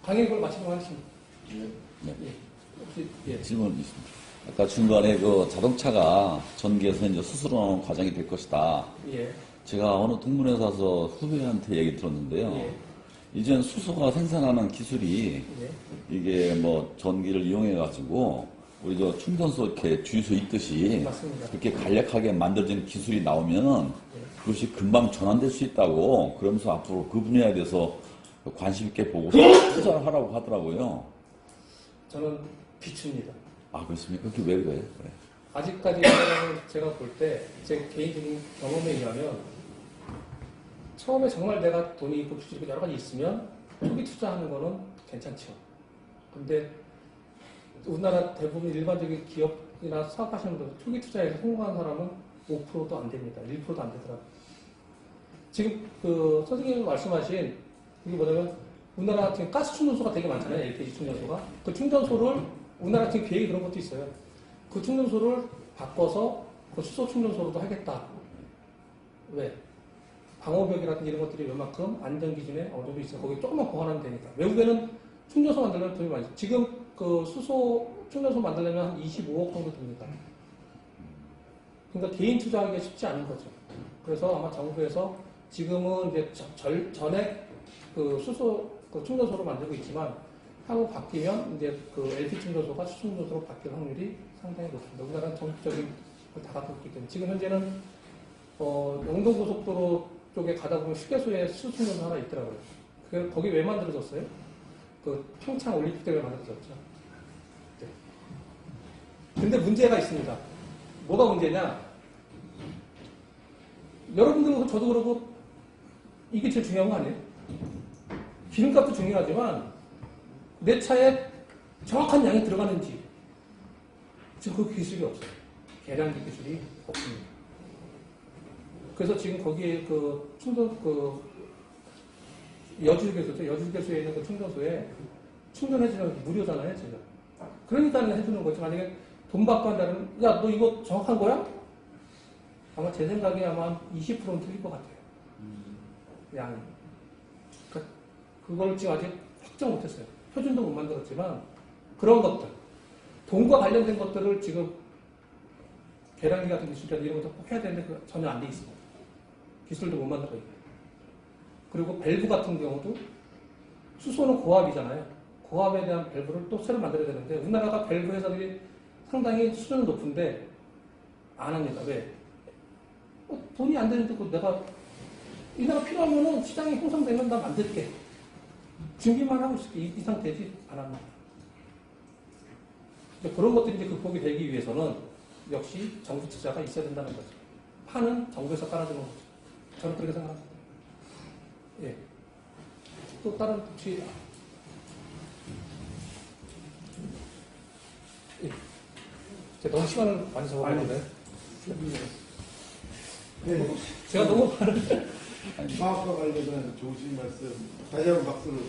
강의 이걸 마치도록 하겠습니다. 네. 예. 질문이 있습니다. 아까 중간에 자동차가 전기에서 이제 수술하는 과정이 될 것이다. 예. 제가 어느 동문회사에서 후배한테 얘기 들었는데요. 예. 이젠 수소가 생산하는 기술이 예. 이게 뭐 전기를 이용해가지고 우리 충전소 이렇게 주유소 있듯이 맞습니다. 그렇게 간략하게 만들어진 기술이 나오면 그것이 금방 전환될 수 있다고 그러면서 앞으로 그 분야에 대해서 관심 있게 보고 투자를 하라고 하더라고요. 저는 비춥니다. 그렇습니까? 그게 왜 그래요? 그래. 아직까지 제가 볼 때 제 개인적인 경험에 의하면 처음에 정말 내가 돈이 있고 부실이 여러 가지 있으면 초기 투자하는 거는 괜찮죠. 근데 우리나라 대부분 일반적인 기업이나 사업하시는 분들 초기 투자에서 성공한 사람은 5%도 안 됩니다. 1%도 안 되더라고요. 지금 선생님이 말씀하신 이게 뭐냐면 우리나라 지금 가스 충전소가 되게 많잖아요. LPG 충전소가. 그 충전소를 우리나라 지금 계획이 그런 것도 있어요. 그 충전소를 바꿔서 그 수소 충전소로도 하겠다. 왜? 방호벽이라든지 이런 것들이 웬만큼 안전 기준에 어느 정도 있어요. 거기 조금만 보완하면 되니까. 외국에는 충전소 만들면 돈이 많이 있어요. 지금 그 수소 충전소 만들려면 한 25억 정도 듭니다. 그러니까 개인 투자하기가 쉽지 않은 거죠. 그래서 아마 정부에서 지금은 이제 전액 그 수소 그 충전소로 만들고 있지만 향후 바뀌면 이제 그 LP 충전소가 수충전소로 바뀔 확률이 상당히 높습니다. 우리나라는 전국적인 걸 다 갖고 있기 때문에 지금 현재는 영동고속도로 쪽에 가다 보면 휴게소에 수충전소 하나 있더라고요. 그 거기 왜 만들어졌어요? 그 평창 올림픽 때문에 만들어졌죠. 네. 근데 문제가 있습니다. 뭐가 문제냐? 여러분들도 저도 그러고 이게 제일 중요한 거 아니에요? 기름값도 중요하지만 내 차에 정확한 양이 들어가는지 지금 그 기술이 없어요. 계량기 기술이 없습니다. 그래서 지금 거기에 그 충전 그 여주휴게소죠. 여주휴게소에 있는 그 충전소에 충전해주면 무료잖아요, 지금. 그러니까 해주는 거지. 만약에 돈 받고 한다면, 야, 너 이거 정확한 거야? 아마 제 생각에 아마 20%는 틀릴 것 같아요. 양이. 그걸 지금 아직 확정 못했어요. 표준도 못 만들었지만, 그런 것들, 돈과 관련된 것들을 지금 계량기 같은 기술이나 이런 것도 꼭 해야 되는데 그 전혀 안 돼 있습니다. 기술도 못 만들고 있고. 그리고 밸브 같은 경우도 수소는 고압이잖아요. 고압에 대한 밸브를 또 새로 만들어야 되는데 우리나라가 밸브 회사들이 상당히 수준은 높은데 안 합니다. 왜? 돈이 안 되는데 내가 이 나라 필요하면은 시장이 형성되면 나 만들게. 준비만 하고 있을게. 이 상태지 안 합니다. 그런 것들이 이제 극복이 되기 위해서는 역시 정부 투자가 있어야 된다는 거죠. 판은 정부에서 깔아주는 거죠. 저는 그렇게 생각합니다. 예. 또 다른 혹시 예. 제가 너무 시간을 많이 잡아봤는데 네. 제가 너무 과학과 관련된 좋으신 말씀 다시 한번 박수를.